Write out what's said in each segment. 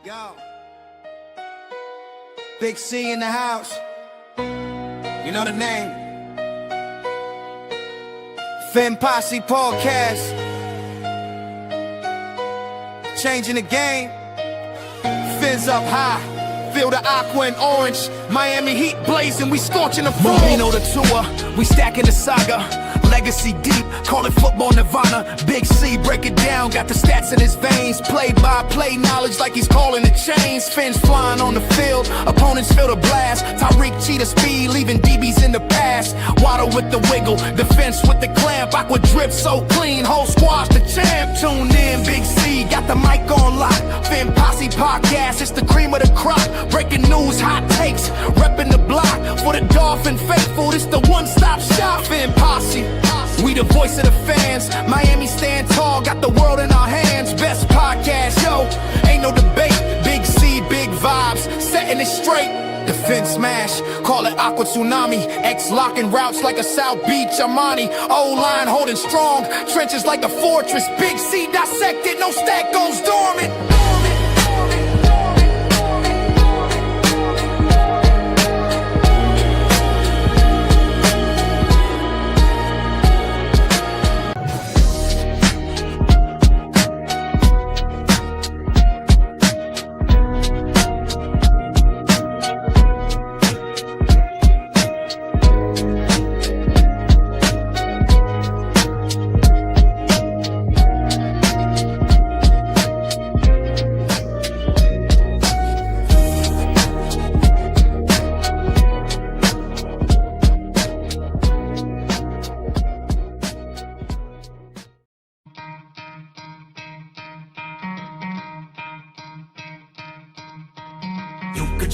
Yo, Big C in the house. You know the name. Fin Posse Podcast. Changing the game. Fins up high. Feel the aqua and orange. Miami heat blazing. We scorching the floor. You know the tour. We stacking the saga. Legacy deep, call it football nirvana. Big C, break it down, got the stats in his veins. Play-by-play knowledge like he's calling the chains. Fins flying on the field, opponents feel the blast. Tyreek cheetah speed, leaving DBs in the past. Waddle with the wiggle, defense with the clamp. Aqua drip so clean, whole squad's the champ. Tuned in, Big C, got the mic on lock. Fin Posse Podcast, it's the cream of the crop. Breaking news, hot takes, repping the block. For the Dolphin faithful, it's the one-stop shop. Fin Posse. We the voice of the fans. Miami stand tall, got the world in our hands. Best podcast, yo, ain't no debate. Big C, big vibes, setting it straight. Defense smash, call it Aqua Tsunami. X locking routes like a South Beach Armani. O-line holding strong, trenches like a fortress. Big C dissected, no stack goes dormant.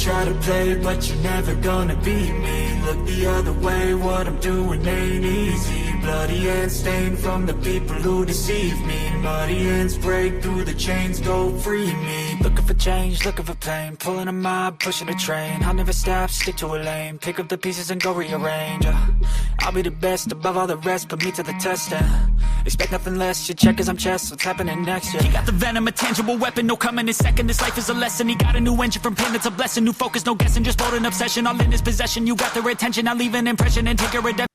Try to play, but you're never gonna beat me. Look the other way, what I'm doing ain't easy. Bloody hands stained from the people who deceive me. Muddy hands break through the chains, go free me. Looking for change, looking for pain. Pulling a mob, pushing a train. I'll never stop, stick to a lane. Pick up the pieces and go rearrange. I'll be the best above all the rest, put me to the test and expect nothing less, your check as I'm chess. What's happening next, yeah. He got the venom, a tangible weapon, no coming in second. This life is a lesson, he got a new engine from pain, it's a blessing. New focus, no guessing, just bold and obsession. All in his possession, you got their attention. I'll leave an impression and take a redemption.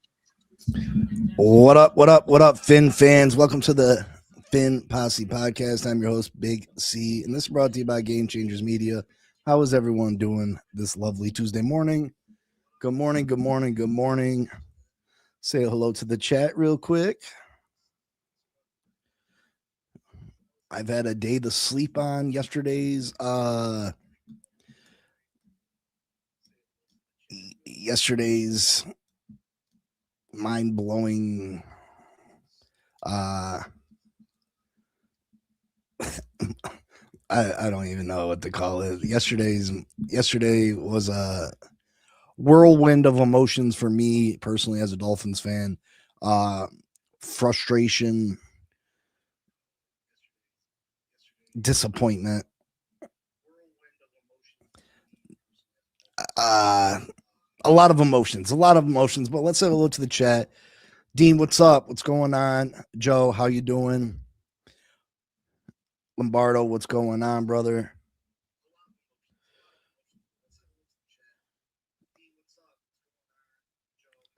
What up, Fin fans? Welcome to the Fin Posse Podcast. I'm your host, Big C, and this is brought to you by Game Changers Media. How is everyone doing this lovely Tuesday morning? Good morning. Say hello to the chat real quick. I've had a day to sleep on. Yesterday's mind-blowing I don't even know what to call it. Yesterday was a whirlwind of emotions for me personally as a Dolphins fan. Frustration, disappointment, a lot of emotions, but let's have a look to the chat. Dean, what's up? What's going on? Joe, how you doing? Lombardo, what's going on, brother?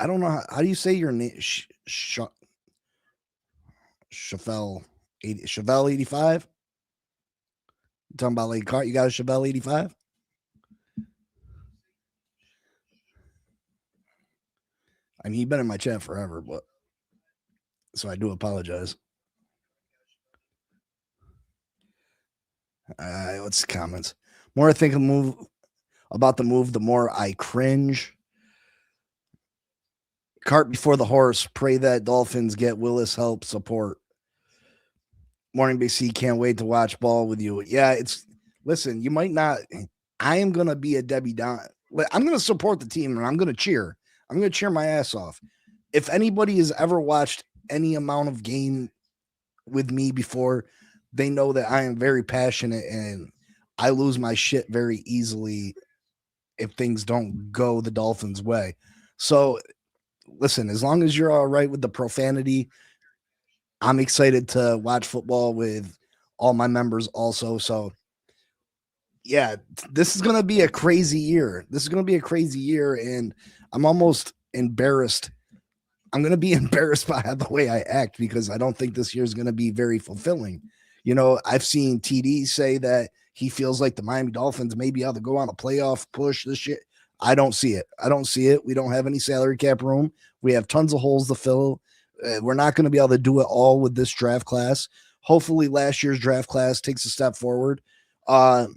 I don't know how do you say your name? Chevelle 85. You talking about like car? You got a Chevelle 85? I mean, you've been in my chat forever, but so I do apologize. What's the comments? More I think about the move, the more I cringe. Cart before the horse. Pray that Dolphins get Willis help support. Morning BC, can't wait to watch ball with you. Yeah, listen, you might not. I am gonna be a Debbie Don. I'm gonna support the team and I'm gonna cheer. I'm going to cheer my ass off. If anybody has ever watched any amount of game with me before, they know that I am very passionate and I lose my shit very easily if things don't go the Dolphins' way. So, listen, as long as you're all right with the profanity, I'm excited to watch football with all my members also. So, Yeah, this is going to be a crazy year. This is going to be a crazy year, and I'm almost embarrassed. I'm going to be embarrassed by the way I act because I don't think this year is going to be very fulfilling. You know, I've seen TD say that he feels like the Miami Dolphins may be able to go on a playoff push this shit. I don't see it. I don't see it. We don't have any salary cap room. We have tons of holes to fill. We're not going to be able to do it all with this draft class. Hopefully, last year's draft class takes a step forward. Uh,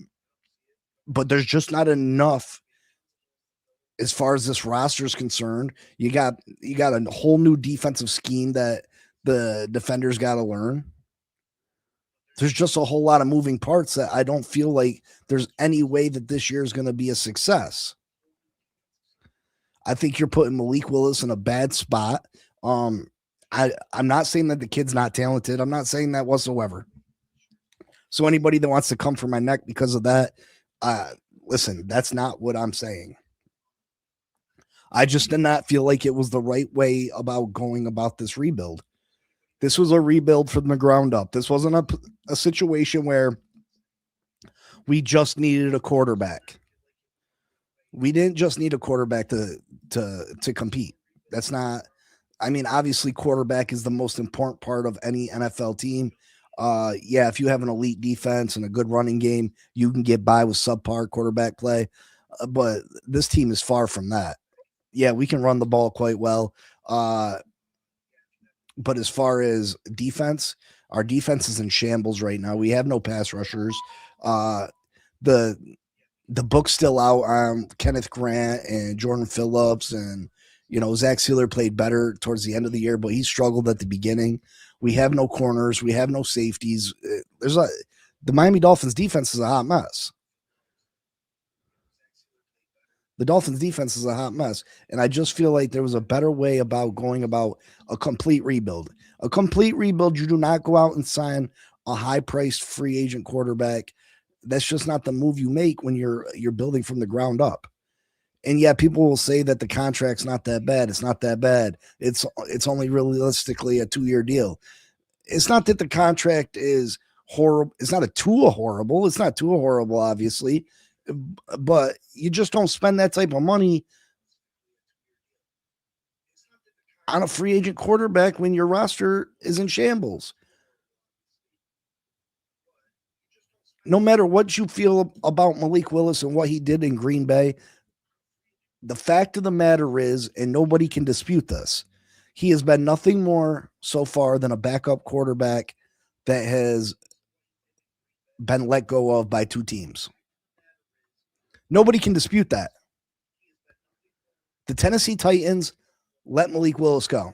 but there's just not enough as far as this roster is concerned. You got a whole new defensive scheme that the defenders got to learn. There's just a whole lot of moving parts that I don't feel like there's any way that this year is going to be a success. I think you're putting Malik Willis in a bad spot. I'm not saying that the kid's not talented. I'm not saying that whatsoever. So anybody that wants to come for my neck because of that, listen, that's not what I'm saying. I just did not feel like it was the right way about going about this rebuild. This was a rebuild from the ground up. This wasn't a situation where we just needed a quarterback. We didn't just need a quarterback to compete. That's not. I mean, obviously, quarterback is the most important part of any NFL team. Yeah, if you have an elite defense and a good running game, you can get by with subpar quarterback play. But this team is far from that. Yeah, we can run the ball quite well. But as far as defense, our defense is in shambles right now. We have no pass rushers. The book's still out on Kenneth Grant and Jordan Phillips, and Zach Sealer played better towards the end of the year, but he struggled at the beginning. We have no corners. We have no safeties. The Miami Dolphins defense is a hot mess. The Dolphins defense is a hot mess. And I just feel like there was a better way about going about a complete rebuild. A complete rebuild, you do not go out and sign a high-priced free agent quarterback. That's just not the move you make when you're building from the ground up. And yeah, people will say that the contract's not that bad. It's not that bad. It's only realistically a 2-year deal. It's not that the contract is horrible. It's not too horrible. It's not too horrible, obviously. But you just don't spend that type of money on a free agent quarterback when your roster is in shambles. No matter what you feel about Malik Willis and what he did in Green Bay, the fact of the matter is, and nobody can dispute this, he has been nothing more so far than a backup quarterback that has been let go of by 2 teams. Nobody can dispute that. The Tennessee Titans let Malik Willis go.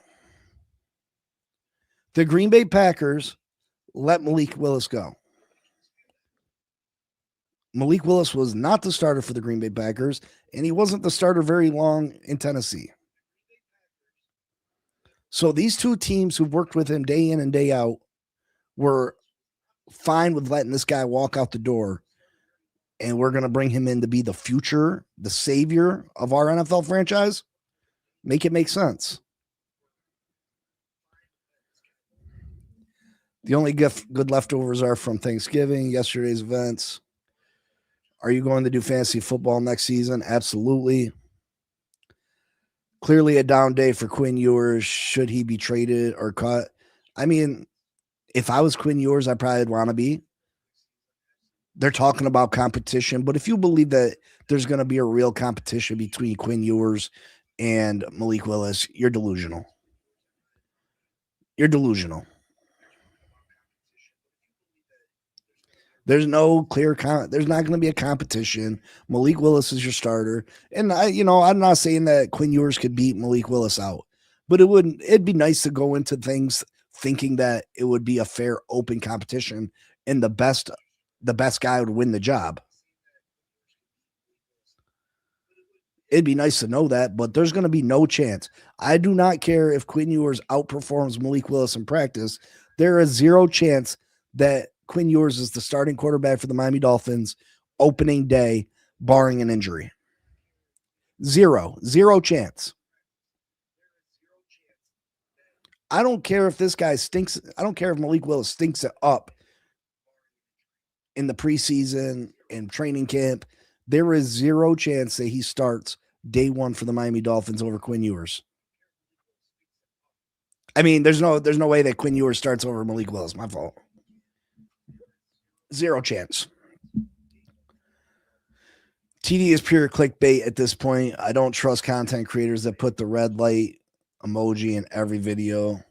The Green Bay Packers let Malik Willis go. Malik Willis was not the starter for the Green Bay Packers, and he wasn't the starter very long in Tennessee. So these 2 teams who've worked with him day in and day out were fine with letting this guy walk out the door, and we're going to bring him in to be the future, the savior of our NFL franchise. Make it make sense. The only good leftovers are from Thanksgiving, yesterday's events. Are you going to do fantasy football next season? Absolutely. Clearly a down day for Quinn Ewers. Should he be traded or cut? I mean, if I was Quinn Ewers, I probably would want to be. They're talking about competition, but if you believe that there's going to be a real competition between Quinn Ewers and Malik Willis, you're delusional. You're delusional. There's no clear there's not going to be a competition. Malik Willis is your starter. And I'm not saying that Quinn Ewers could beat Malik Willis out, but it'd be nice to go into things thinking that it would be a fair, open competition and the best guy would win the job. It'd be nice to know that, but there's going to be no chance. I do not care if Quinn Ewers outperforms Malik Willis in practice. There is zero chance that Quinn Ewers is the starting quarterback for the Miami Dolphins opening day, barring an injury. Zero chance. I don't care if this guy stinks. I don't care if Malik Willis stinks it up in the preseason in training camp. There is zero chance that he starts day one for the Miami Dolphins over Quinn Ewers. I mean, there's no way that Quinn Ewers starts over Malik Willis. My fault. Zero chance. TD is pure clickbait at this point. I don't trust content creators that put the red light emoji in every video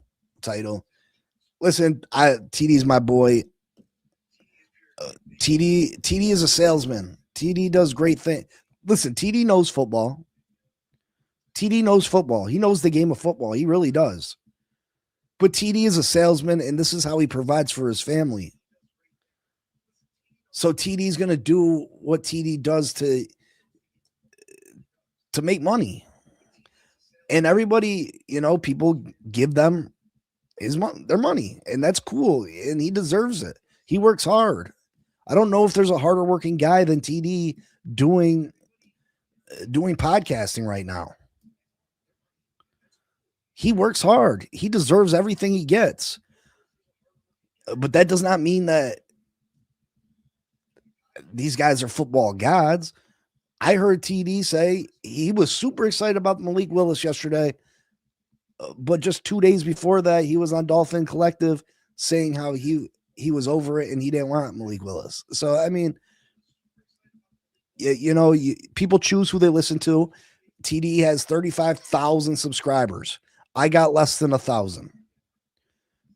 title. Listen, TD's my boy. TD is a salesman. TD does great things. Listen, TD knows football. TD knows football. He knows the game of football. He really does. But TD is a salesman, and this is how he provides for his family. So TD's going to do what TD does to make money. And everybody, people give them their money, and that's cool, and he deserves it. He works hard. I don't know if there's a harder working guy than TD doing podcasting right now. He works hard. He deserves everything he gets. But that does not mean that these guys are football gods. I heard TD say he was super excited about Malik Willis yesterday, but just 2 days before that, he was on Dolphin Collective saying how he was over it and he didn't want Malik Willis. So, I mean, people choose who they listen to. TD has 35,000 subscribers. I got less than 1,000.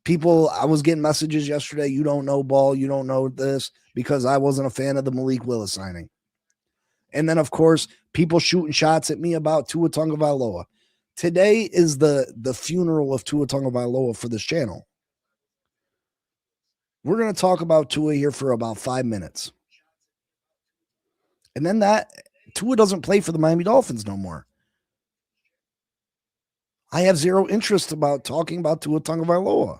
I was getting messages yesterday. You don't know ball. You don't know this, because I wasn't a fan of the Malik Willis signing. And then, of course, people shooting shots at me about Tua Tagovailoa. Today is the funeral of Tua Tagovailoa for this channel. We're going to talk about Tua here for about 5 minutes. And then Tua doesn't play for the Miami Dolphins no more. I have zero interest about talking about Tua Tagovailoa.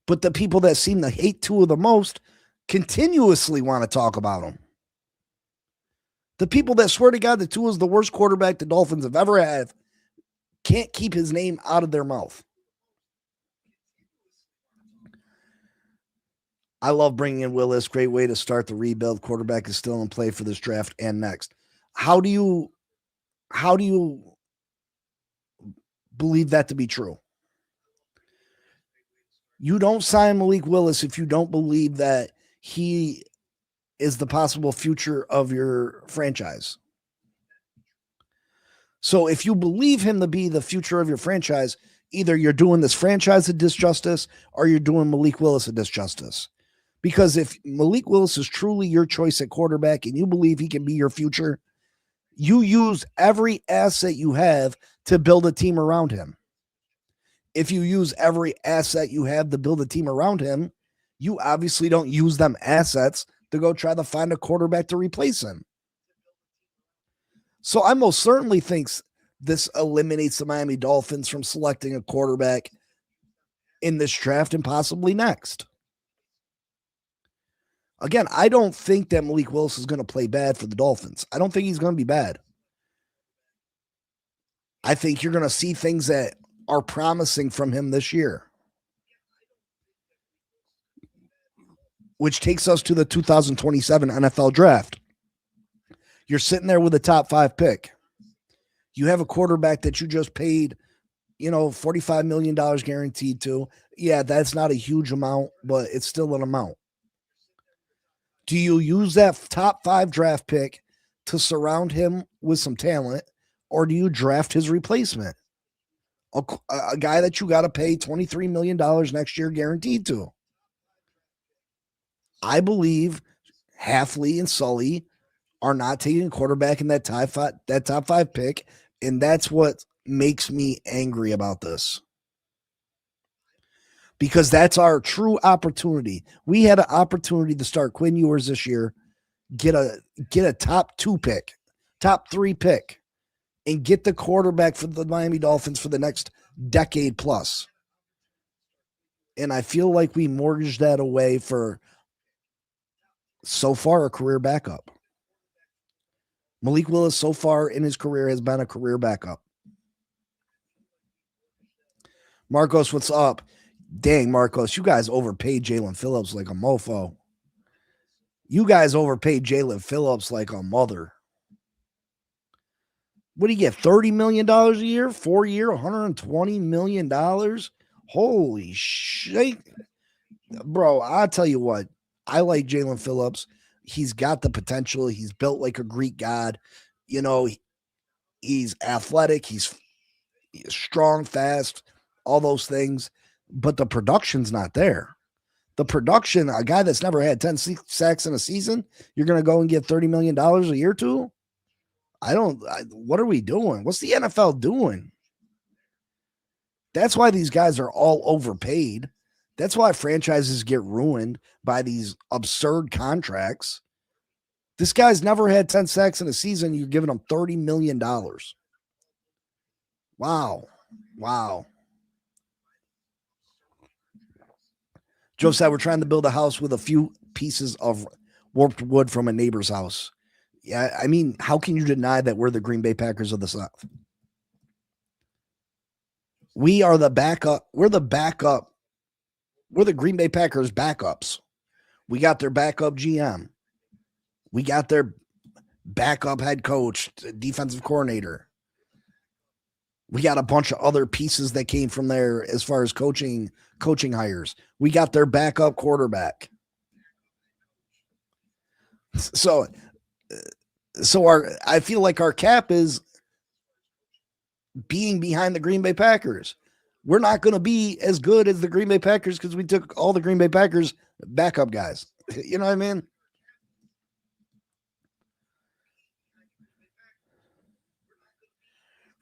But the people that seem to hate Tua the most continuously want to talk about him. The people that swear to God that Tua is the worst quarterback the Dolphins have ever had can't keep his name out of their mouth. I love bringing in Willis. Great way to start the rebuild. Quarterback is still in play for this draft and next. How do you believe that to be true? You don't sign Malik Willis if you don't believe that he is the possible future of your franchise. So if you believe him to be the future of your franchise, either you're doing this franchise a disjustice or you're doing Malik Willis a disjustice. Because if Malik Willis is truly your choice at quarterback and you believe he can be your future, you use every asset you have to build a team around him. If you use every asset you have to build a team around him, you obviously don't use them assets to go try to find a quarterback to replace him. So I most certainly think this eliminates the Miami Dolphins from selecting a quarterback in this draft and possibly next. Again, I don't think that Malik Willis is going to play bad for the Dolphins. I don't think he's going to be bad. I think you're going to see things that are promising from him this year. Which takes us to the 2027 NFL draft. You're sitting there with a top 5 pick. You have a quarterback that you just paid, $45 million guaranteed to. Yeah, that's not a huge amount, but it's still an amount. Do you use that top 5 draft pick to surround him with some talent, or do you draft his replacement? A guy that you got to pay $23 million next year guaranteed to. I believe Halfley and Sully are not taking a quarterback in that top 5 pick, and that's what makes me angry about this. Because that's our true opportunity. We had an opportunity to start Quinn Ewers this year, get a top 2 pick, top 3 pick, and get the quarterback for the Miami Dolphins for the next decade plus. And I feel like we mortgaged that away for so far a career backup. Malik Willis so far in his career has been a career backup. Marcos, what's up? Dang, Marcos, you guys overpaid Jalen Phillips like a mofo. You guys overpaid Jalen Phillips like a mother. What do you get? $30 million a year, 4 year, $120 million. Holy shit. Bro, I'll tell you what. I like Jalen Phillips. He's got the potential. He's built like a Greek god. You know, he's athletic. He's strong, fast, all those things. But the production's not there. The production, a guy that's never had 10 sacks in a season, you're going to go and get $30 million a year to? What are we doing? What's the NFL doing? That's why these guys are all overpaid. That's why franchises get ruined by these absurd contracts. This guy's never had 10 sacks in a season. You're giving him $30 million. Wow. Wow. Joe said we're trying to build a house with a few pieces of warped wood from a neighbor's house. Yeah, I mean, how can you deny that we're the Green Bay Packers of the South? We are the backup. We're the backup. We're the Green Bay Packers backups. We got their backup GM. We got their backup head coach, defensive coordinator. We got a bunch of other pieces that came from there as far as coaching hires. We got their backup quarterback. So I feel like our cap is being behind the Green Bay Packers. We're not going to be as good as the Green Bay Packers because we took all the Green Bay Packers backup guys. You know what I mean?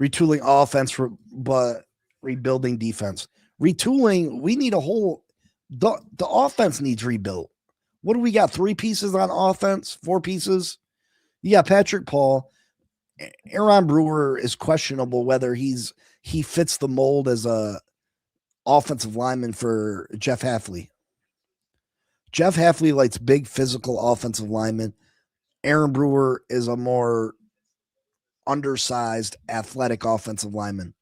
Retooling offense, but rebuilding defense. Retooling, we need a whole the offense needs rebuilt. What do we got? 3 pieces on offense, 4 pieces. You got Patrick Paul. Aaron Brewer is questionable whether he fits the mold as a offensive lineman for Jeff Hafley. Jeff Hafley likes big physical offensive linemen. Aaron Brewer is a more undersized athletic offensive lineman.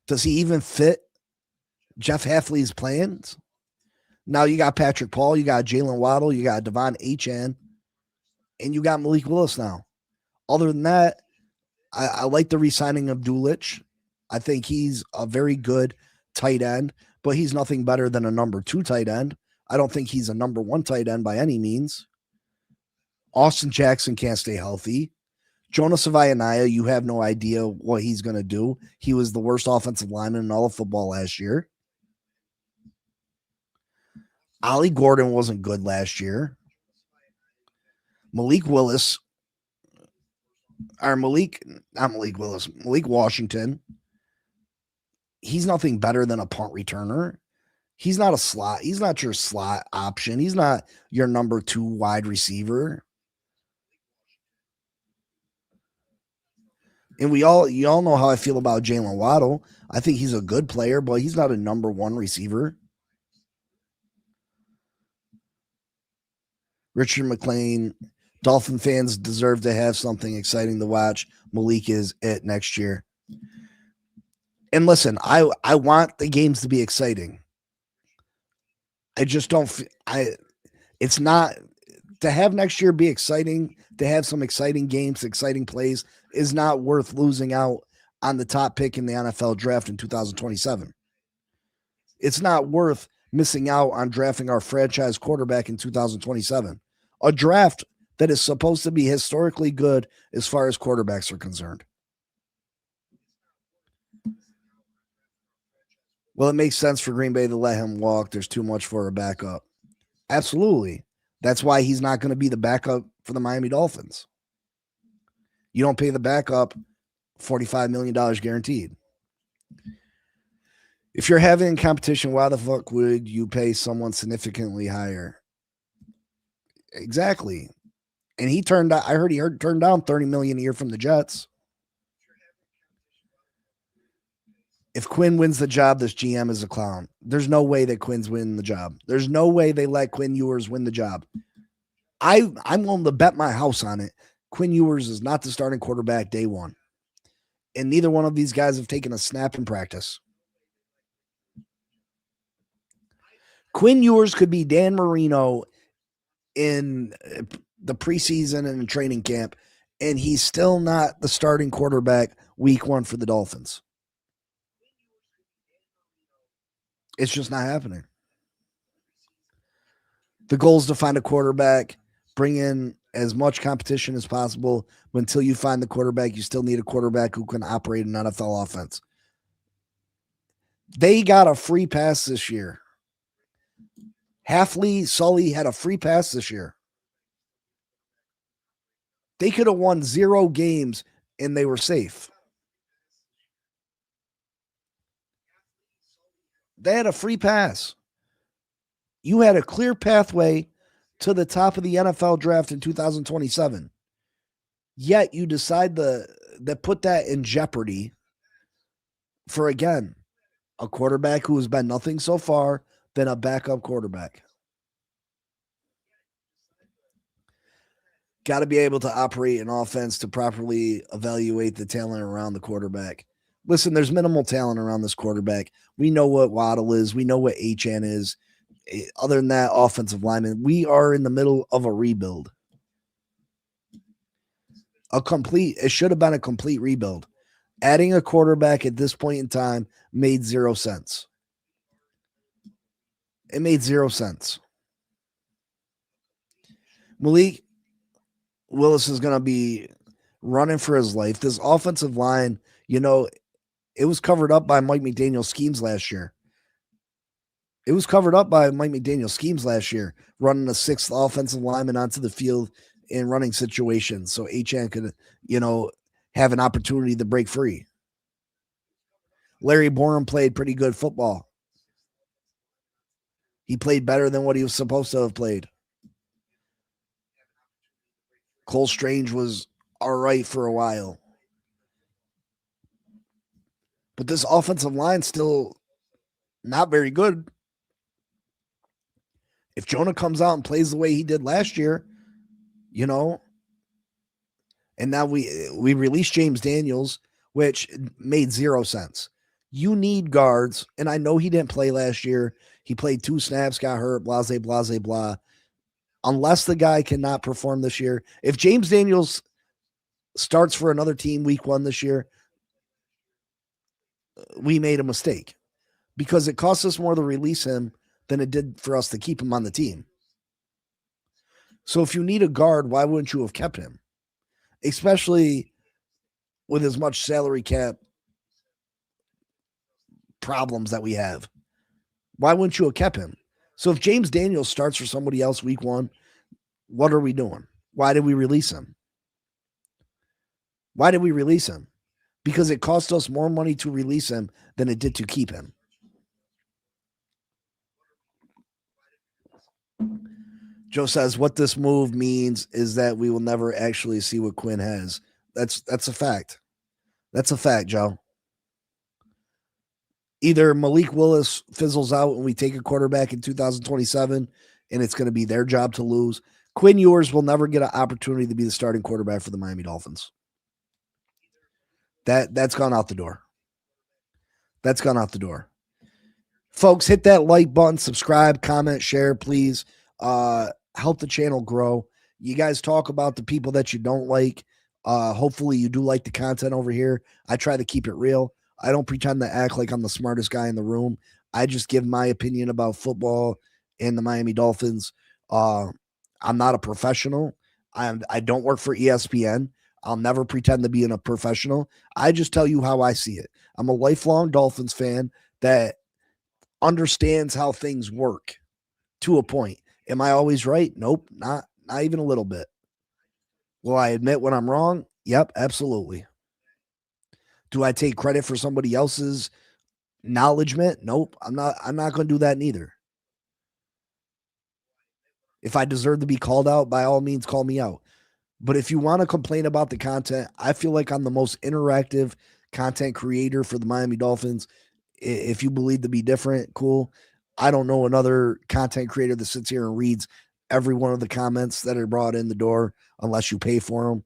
Does he even fit Jeff Hafley's plans? Now you got Patrick Paul, you got Jalen Waddle, you got Devon Achane, and you got Malik Willis now. Other than that, I like the re-signing of Dulich. I think he's a very good tight end, but he's nothing better than a number 2 tight end. I don't think he's a number 1 tight end by any means. Austin Jackson can't stay healthy. Jonas Avayanaya, you have no idea what he's going to do. He was the worst offensive lineman in all of football last year. Ollie Gordon wasn't good last year. Malik Washington. He's nothing better than a punt returner. He's not a slot. He's not your slot option. He's not your number 2 wide receiver. And you all know how I feel about Jalen Waddle. I think he's a good player, but he's not a number 1 receiver. Richard McLean, Dolphin fans deserve to have something exciting to watch. Malik is it next year. And listen, I want the games to be exciting. I just don't. It's not to have next year be exciting. To have some exciting games, exciting plays is not worth losing out on the top pick in the NFL draft in 2027. It's not worth missing out on drafting our franchise quarterback in 2027. A draft that is supposed to be historically good as far as quarterbacks are concerned. Well, it makes sense for Green Bay to let him walk. There's too much for a backup. Absolutely. That's why he's not going to be the backup for the Miami Dolphins. You don't pay the backup $45 million guaranteed. If you're having competition, why the fuck would you pay someone significantly higher? Exactly. And I heard he turned down $30 million a year from the Jets. If Quinn wins the job, this GM is a clown. There's no way that Quinn's winning the job. There's no way they let Quinn Ewers win the job. I'm willing to bet my house on it. Quinn Ewers is not the starting quarterback day 1. And neither one of these guys have taken a snap in practice. Quinn Ewers could be Dan Marino in the preseason and the training camp, and he's still not the starting quarterback week 1 for the Dolphins. It's just not happening. The goal is to find a quarterback, bring in as much competition as possible. But until you find the quarterback, you still need a quarterback who can operate an NFL offense. They got a free pass this year. Halfley, Sully had a free pass this year. They could have won 0 games and they were safe. They had a free pass. You had a clear pathway to the top of the NFL draft in 2027. Yet you decide that put that in jeopardy for, again, a quarterback who has been nothing so far than a backup quarterback. Got to be able to operate an offense to properly evaluate the talent around the quarterback. Listen, there's minimal talent around this quarterback. We know what Waddle is. We know what Achane is. Other than that, offensive lineman, we are in the middle of a rebuild. It should have been a complete rebuild. Adding a quarterback at this point in time made 0 sense. It made 0 sense. Malik Willis is going to be running for his life. This offensive line, it was covered up by Mike McDaniel's schemes last year. Running a 6th offensive lineman onto the field in running situations so Achane could, have an opportunity to break free. Larry Borum played pretty good football. He played better than what he was supposed to have played. Cole Strange was all right for a while. But this offensive line still not very good. If Jonah comes out and plays the way he did last year, and now we released James Daniels, which made 0 sense. You need guards, and I know he didn't play last year. He played 2 snaps, got hurt, blah, blah, blah. Unless the guy cannot perform this year. If James Daniels starts for another team week 1 this year, we made a mistake because it cost us more to release him than it did for us to keep him on the team. So if you need a guard, why wouldn't you have kept him? Especially with as much salary cap problems that we have. Why wouldn't you have kept him? So if James Daniels starts for somebody else week 1, what are we doing? Why did we release him? Because it cost us more money to release him than it did to keep him. Joe says what this move means is that we will never actually see what Quinn has. That's a fact. That's a fact, Joe. Either Malik Willis fizzles out and we take a quarterback in 2027 and it's going to be their job to lose. Quinn Ewers will never get an opportunity to be the starting quarterback for the Miami Dolphins. That's gone out the door. That's gone out the door. Folks, hit that like button, subscribe, comment, share, please. Help the channel grow. You guys talk about the people that you don't like. Hopefully you do like the content over here. I try to keep it real. I don't pretend to act like I'm the smartest guy in the room. I just give my opinion about football and the Miami Dolphins. I'm not a professional. I don't work for ESPN. I'll never pretend to be a professional. I just tell you how I see it. I'm a lifelong Dolphins fan that understands how things work to a point. Am I always right? Nope, not even a little bit. Will I admit when I'm wrong? Yep, absolutely. Do I take credit for somebody else's acknowledgement? Nope, I'm not going to do that neither. If I deserve to be called out, by all means, call me out. But if you want to complain about the content, I feel like I'm the most interactive content creator for the Miami Dolphins. If you believe to be different, cool. I don't know another content creator that sits here and reads every one of the comments that are brought in the door unless you pay for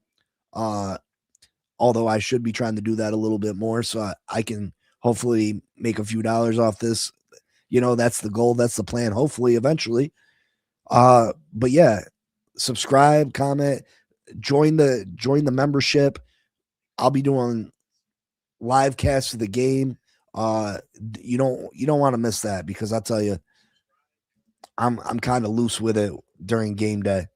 them. Although I should be trying to do that a little bit more so I can hopefully make a few dollars off this. That's the goal. That's the plan, hopefully, eventually. But yeah, subscribe, comment, join the membership. I'll be doing live casts of the game. You don't want to miss that, because I'll tell you, I'm kind of loose with it during game day.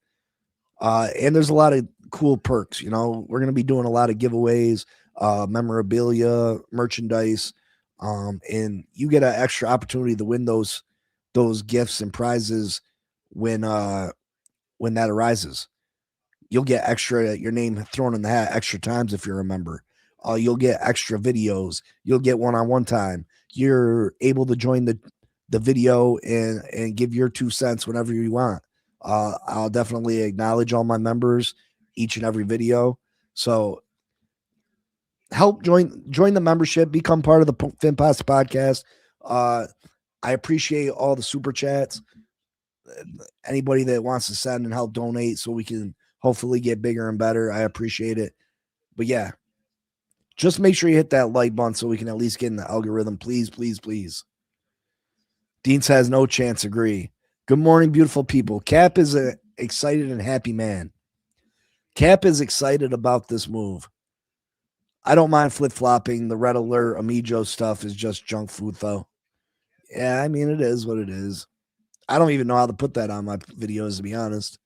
And there's a lot of cool perks. We're gonna be doing a lot of giveaways, memorabilia, merchandise, and you get an extra opportunity to win those gifts and prizes when that arises. You'll get your name thrown in the hat extra times if you're a member. You'll get extra videos. You'll get one-on-one time. You're able to join the video and give your 2 cents whenever you want. I'll definitely acknowledge all my members each and every video. So help join the membership, become part of the FinPods podcast. I appreciate all the super chats. Anybody that wants to send and help donate so we can hopefully get bigger and better, I appreciate it. But yeah, just make sure you hit that like button so we can at least get in the algorithm. Please, please, please. Dean says no chance. Agree. Good morning, beautiful people. Cap is an excited and happy man. Cap is excited about this move. I don't mind flip-flopping. The Red Alert Amijo stuff is just junk food, though. Yeah, I mean, it is what it is. I don't even know how to put that on my videos, to be honest.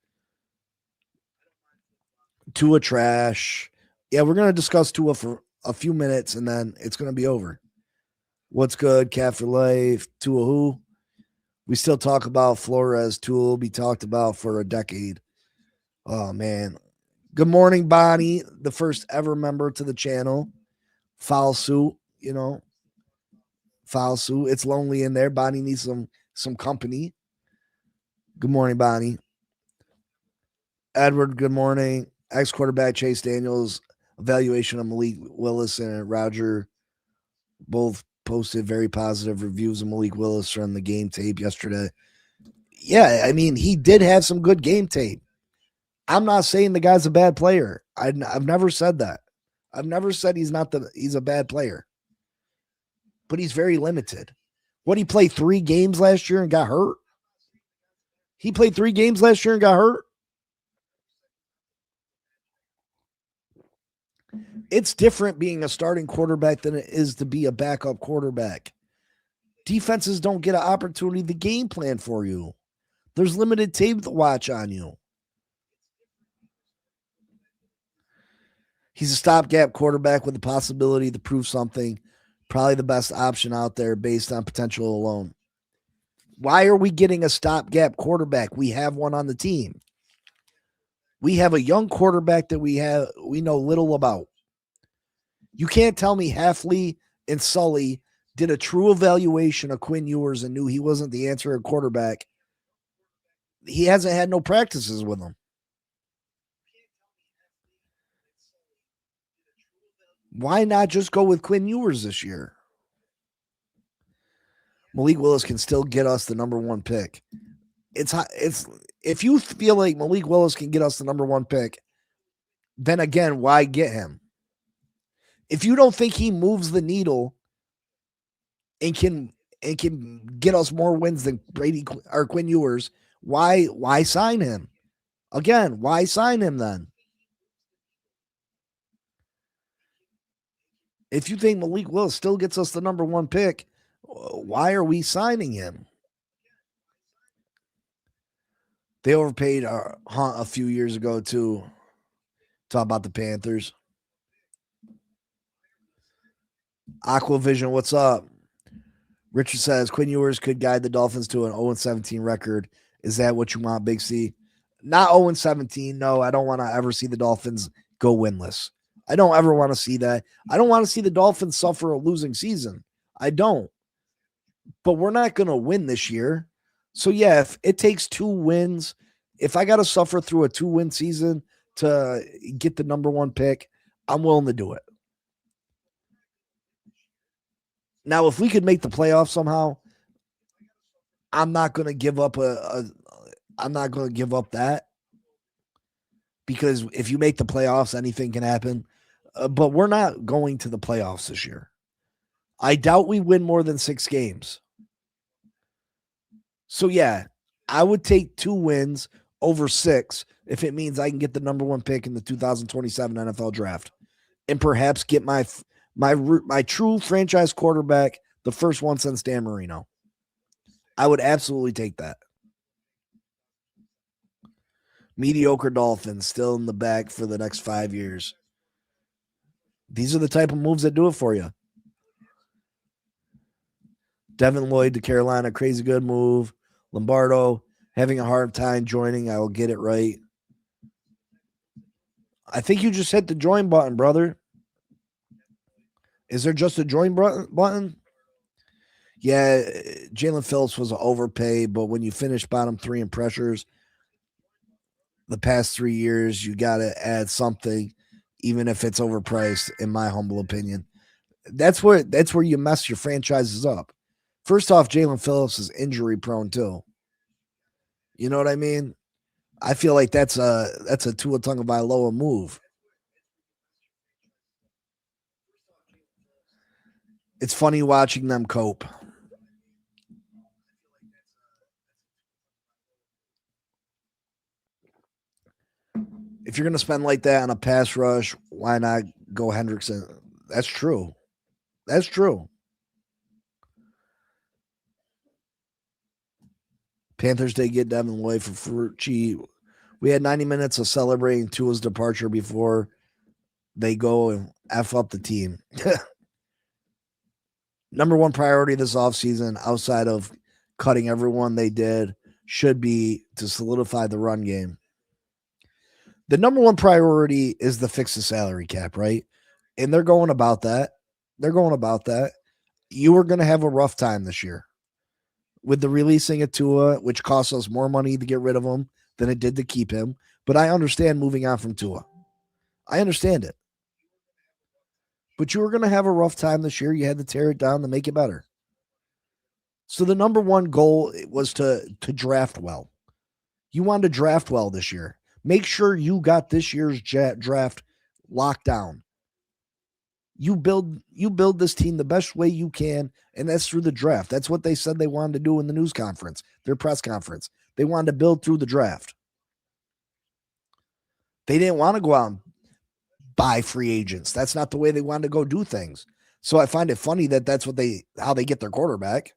Tua trash. Yeah, we're going to discuss Tua for a few minutes, and then it's going to be over. What's good, Cat for Life? Tua who? We still talk about Flores. Tua will be talked about for a decade. Oh, man. Good morning, Bonnie, the first ever member to the channel. Foul suit, Foul suit. It's lonely in there. Bonnie needs some company. Good morning, Bonnie. Edward, good morning. Ex-quarterback Chase Daniels, evaluation of Malik Willis and Roger both posted very positive reviews of Malik Willis from the game tape yesterday. Yeah, I mean, he did have some good game tape. I'm not saying the guy's a bad player. I've never said that. I've never said he's a bad player. But he's very limited. What, he played 3 games last year and got hurt? He played 3 games last year and got hurt? It's different being a starting quarterback than it is to be a backup quarterback. Defenses don't get an opportunity to game plan for you. There's limited tape to watch on you. He's a stopgap quarterback with the possibility to prove something. Probably the best option out there based on potential alone. Why are we getting a stopgap quarterback? We have one on the team. We have a young quarterback that we know little about. You can't tell me Halfley and Sully did a true evaluation of Quinn Ewers and knew he wasn't the answer at quarterback. He hasn't had no practices with him. Why not just go with Quinn Ewers this year? Malik Willis can still get us the number 1 pick. It's if you feel like Malik Willis can get us the number 1 pick, then again, why get him? If you don't think he moves the needle and can get us more wins than Brady or Quinn Ewers, why sign him? Again, why sign him then? If you think Malik Willis still gets us the number 1 pick, why are we signing him? They overpaid Hunt a few years ago, too. Talk about the Panthers. Aquavision, what's up? Richard says, Quinn Ewers could guide the Dolphins to an 0-17 record. Is that what you want, Big C? Not 0-17. No, I don't want to ever see the Dolphins go winless. I don't ever want to see that. I don't want to see the Dolphins suffer a losing season. I don't. But we're not going to win this year. So, yeah, if it takes 2 wins, if I got to suffer through a 2-win season to get the number 1 pick, I'm willing to do it. Now, if we could make the playoffs somehow, I'm not going to give up I'm not going to give up that, because if you make the playoffs, anything can happen. But we're not going to the playoffs this year. I doubt we win more than 6 games. So, yeah, I would take 2 wins over 6 if it means I can get the number 1 pick in the 2027 NFL draft and perhaps get my true franchise quarterback, the first one since Dan Marino. I would absolutely take that. Mediocre Dolphins still in the back for the next 5 years. These are the type of moves that do it for you. Devin Lloyd to Carolina, crazy good move. Lombardo having a hard time joining. I will get it right. I think you just hit the join button, brother. Is there just a join button? Yeah, Jalen Phillips was an overpay, but when you finish bottom 3 in pressures the past 3 years, you got to add something, even if it's overpriced, in my humble opinion. That's where you mess your franchises up. First off, Jalen Phillips is injury prone too. You know what I mean? I feel like that's a Tua Tagovailoa move. It's funny watching them cope. If you're going to spend like that on a pass rush, why not go Hendrickson? That's true. That's true. Panthers did get Devin Lloyd for Frucci. We had 90 minutes of celebrating Tua's departure before they go and F up the team. Number 1 priority this offseason, outside of cutting everyone they did, should be to solidify the run game. The number 1 priority is to fix the salary cap, right? And they're going about that. You are going to have a rough time this year with the releasing of Tua, which costs us more money to get rid of him than it did to keep him. But I understand moving on from Tua. I understand it. But you were going to have a rough time this year. You had to tear it down to make it better. So the number 1 goal was to draft well. You wanted to draft well this year. Make sure you got this year's draft locked down. You build this team the best way you can, and that's through the draft. That's what they said they wanted to do in the news conference, their press conference. They wanted to build through the draft. They didn't want to go out and buy free agents. That's not the way they wanted to go do things. So I find it funny that that's how they get their quarterback.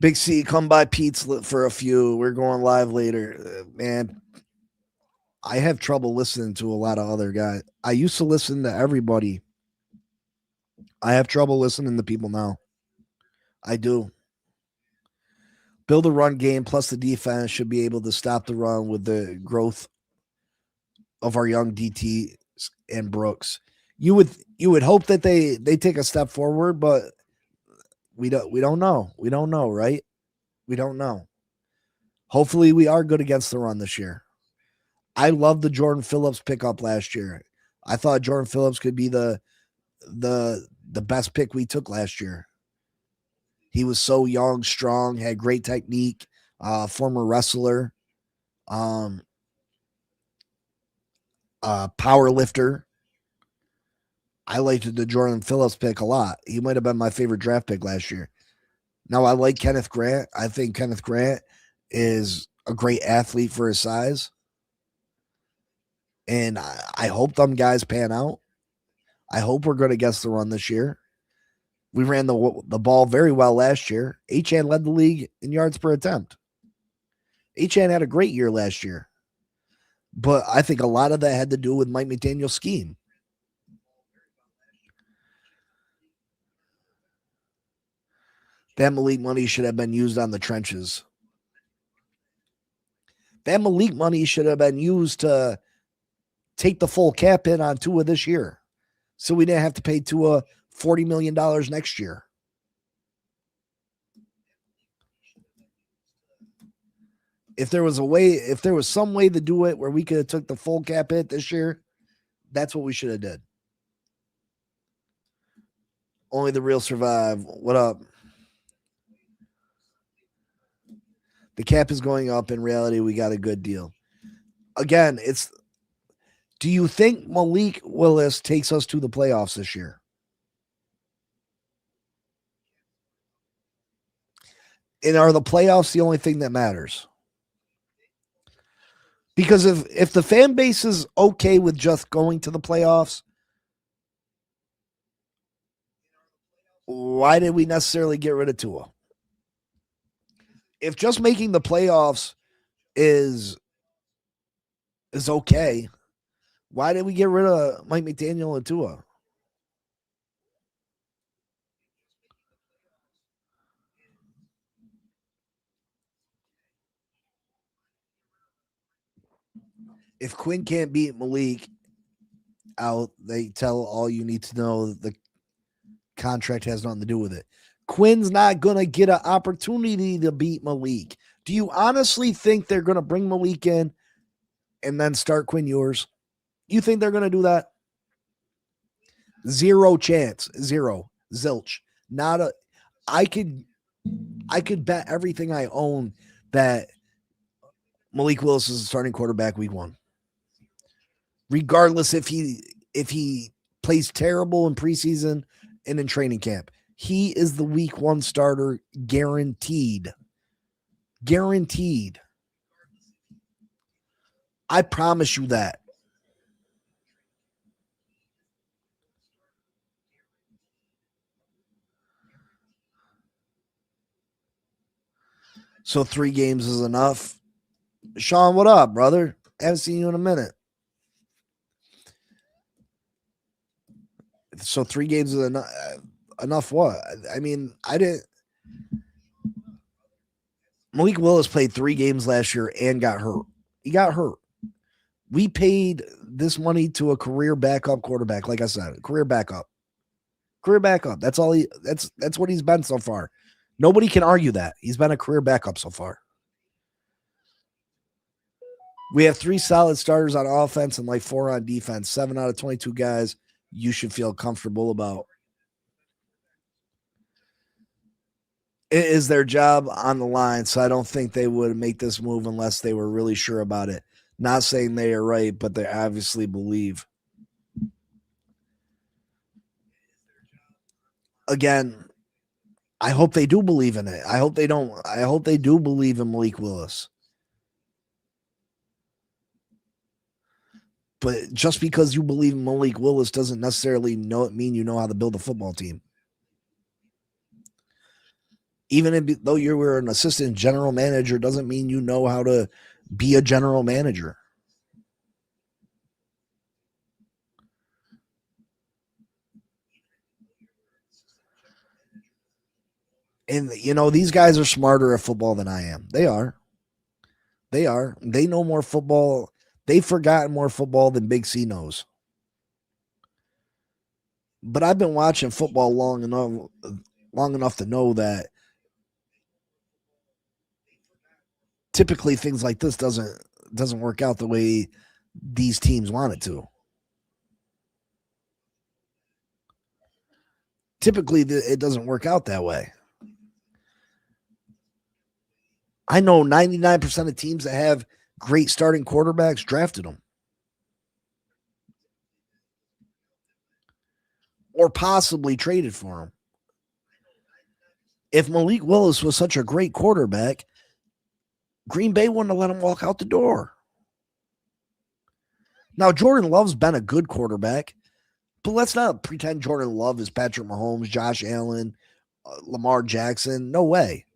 Big C, come by Pete's for a few. We're going live later. Man, I have trouble listening to a lot of other guys. I used to listen to everybody. I have trouble listening to people now. I do. Build a run game, plus the defense should be able to stop the run with the growth of our young DT and Brooks. You would hope that they take a step forward, but we don't know. We don't know, right? We don't know. Hopefully we are good against the run this year. I love the Jordan Phillips pickup last year. I thought Jordan Phillips could be the best pick we took last year. He was so young, strong, had great technique, former wrestler, power lifter. I liked the Jordan Phillips pick a lot. He might have been my favorite draft pick last year. Now, I like Kenneth Grant. I think Kenneth Grant is a great athlete for his size. And I hope them guys pan out. I hope we're good against the run this year. We ran the ball very well last year. Achane led the league in yards per attempt. Achane had a great year last year. But I think a lot of that had to do with Mike McDaniel's scheme. That Malik money should have been used on the trenches. That Malik money should have been used to take the full cap in on Tua this year. So we didn't have to pay Tua $40 million next year. If there was some way to do it where we could have took the full cap hit this year, that's what we should have did. Only the real survive. What up? The cap is going up. In reality, we got a good deal. Again, do you think Malik Willis takes us to the playoffs this year? And are the playoffs the only thing that matters? Because if the fan base is okay with just going to the playoffs, why did we necessarily get rid of Tua? If just making the playoffs is okay, why did we get rid of Mike McDaniel and Tua? If Quinn can't beat Malik out, they tell all you need to know the contract has nothing to do with it. Quinn's not going to get an opportunity to beat Malik. Do you honestly think they're going to bring Malik in and then start Quinn Ewers? You think they're going to do that? Zero chance. Zero. Zilch. Not a. I could bet everything I own that Malik Willis is the starting quarterback week 1. Regardless if he plays terrible in preseason and in training camp. He is the week 1 starter, guaranteed. Guaranteed. I promise you that. So 3 games is enough. Sean, what up, brother? Haven't seen you in a minute. So 3 games is enough what? I mean, I didn't. Malik Willis played 3 games last year and got hurt. He got hurt. We paid this money to a career backup quarterback. Like I said, career backup. Career backup. That's all that's what he's been so far. Nobody can argue that. He's been a career backup so far. We have 3 solid starters on offense and like 4 on defense. 7 out of 22 guys you should feel comfortable about. It is their job on the line, so I don't think they would make this move unless they were really sure about it. Not saying they are right, but they obviously believe. Again, I hope they do believe in it. I hope they don't. I hope they do believe in Malik Willis. But just because you believe in Malik Willis doesn't necessarily mean you know how to build a football team. Even though you were an assistant general manager doesn't mean you know how to be a general manager. And, you know, these guys are smarter at football than I am. They are. They are. They know more football. They've forgotten more football than Big C knows. But I've been watching football long enough to know that typically things like this doesn't work out the way these teams want it to. Typically, it doesn't work out that way. I know 99% of teams that have great starting quarterbacks drafted them. Or possibly traded for him. If Malik Willis was such a great quarterback, Green Bay wouldn't have let him walk out the door. Now, Jordan Love's been a good quarterback, but let's not pretend Jordan Love is Patrick Mahomes, Josh Allen, Lamar Jackson. No way.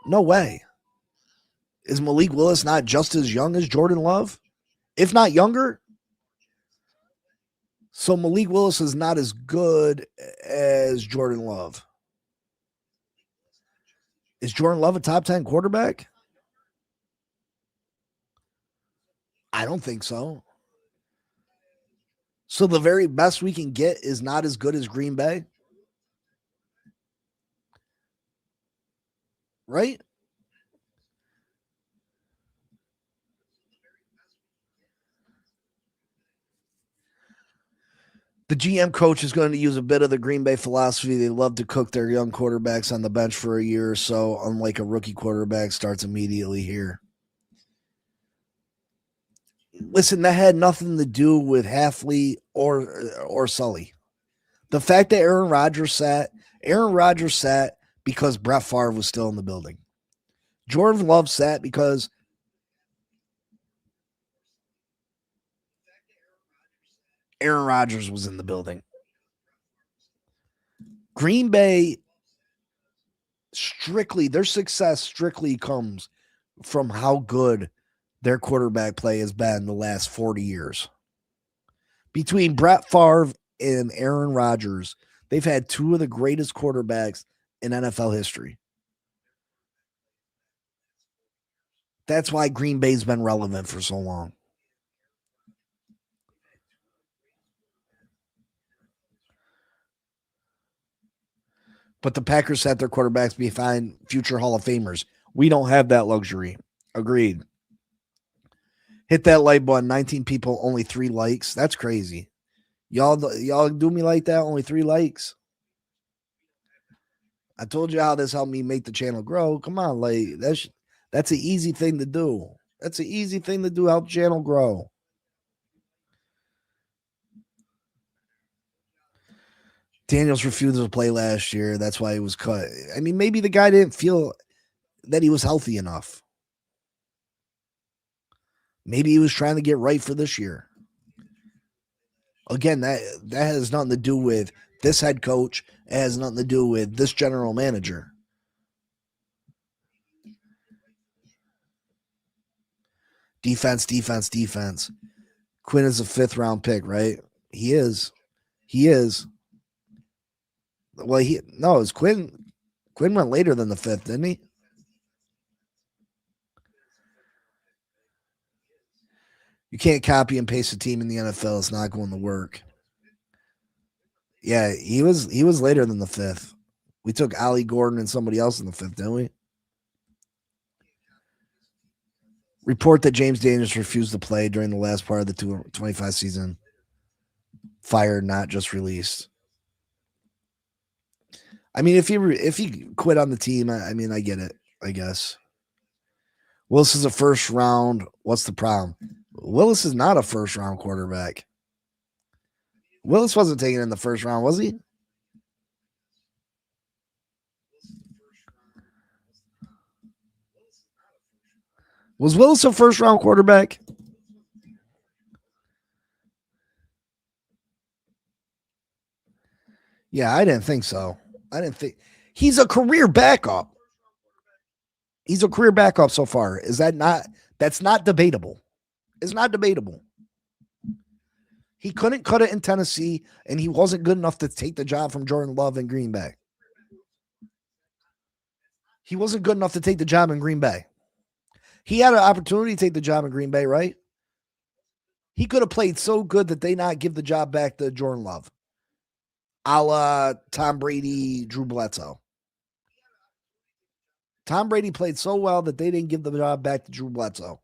No way. Is Malik Willis not just as young as Jordan Love? If not younger? So Malik Willis is not as good as Jordan Love. Is Jordan Love a top 10 quarterback? I don't think so. So the very best we can get is not as good as Green Bay? Right? The GM coach is going to use a bit of the Green Bay philosophy. They love to cook their young quarterbacks on the bench for a year or so, unlike a rookie quarterback starts immediately here. Listen, that had nothing to do with Halfley or Sully. The fact that Aaron Rodgers sat because Brett Favre was still in the building. Jordan Love sat because Aaron Rodgers was in the building. Green Bay, their success strictly comes from how good their quarterback play has been the last 40 years. Between Brett Favre and Aaron Rodgers, they've had two of the greatest quarterbacks in NFL history. That's why Green Bay's been relevant for so long. But the Packers set their quarterbacks behind future Hall of Famers. We don't have that luxury. Agreed. Hit that like button. 19 people, only 3 likes. That's crazy. Y'all do me like that? Only 3 likes. I told you how this helped me make the channel grow. Come on, like that's an easy thing to do. That's an easy thing to do. Help the channel grow. Daniels refused to play last year. That's why he was cut. I mean, maybe the guy didn't feel that he was healthy enough. Maybe he was trying to get right for this year. Again, that has nothing to do with this head coach. It has nothing to do with this general manager. Defense. Quinn is a 5th round pick, right? He is. Well, it's Quinn. Quinn went later than the 5th, didn't he? You can't copy and paste a team in the NFL. It's not going to work. Yeah, he was later than the 5th. We took Ali Gordon and somebody else in the 5th, didn't we? Report that James Daniels refused to play during the last part of the 2025 season. Fired, not just released. I mean, if he quit on the team, I mean, I get it, I guess. Willis is a 1st round. What's the problem? Willis is not a 1st round quarterback. Willis wasn't taken in the 1st round, was he? Was Willis a 1st round quarterback? Yeah, I didn't think so. He's a career backup. He's a career backup so far. That's not debatable. It's not debatable. He couldn't cut it in Tennessee, and he wasn't good enough to take the job from Jordan Love in Green Bay. He wasn't good enough to take the job in Green Bay. He had an opportunity to take the job in Green Bay, right? He could have played so good that they not give the job back to Jordan Love. A la Tom Brady, Drew Bledsoe. Tom Brady played so well that they didn't give the job back to Drew Bledsoe.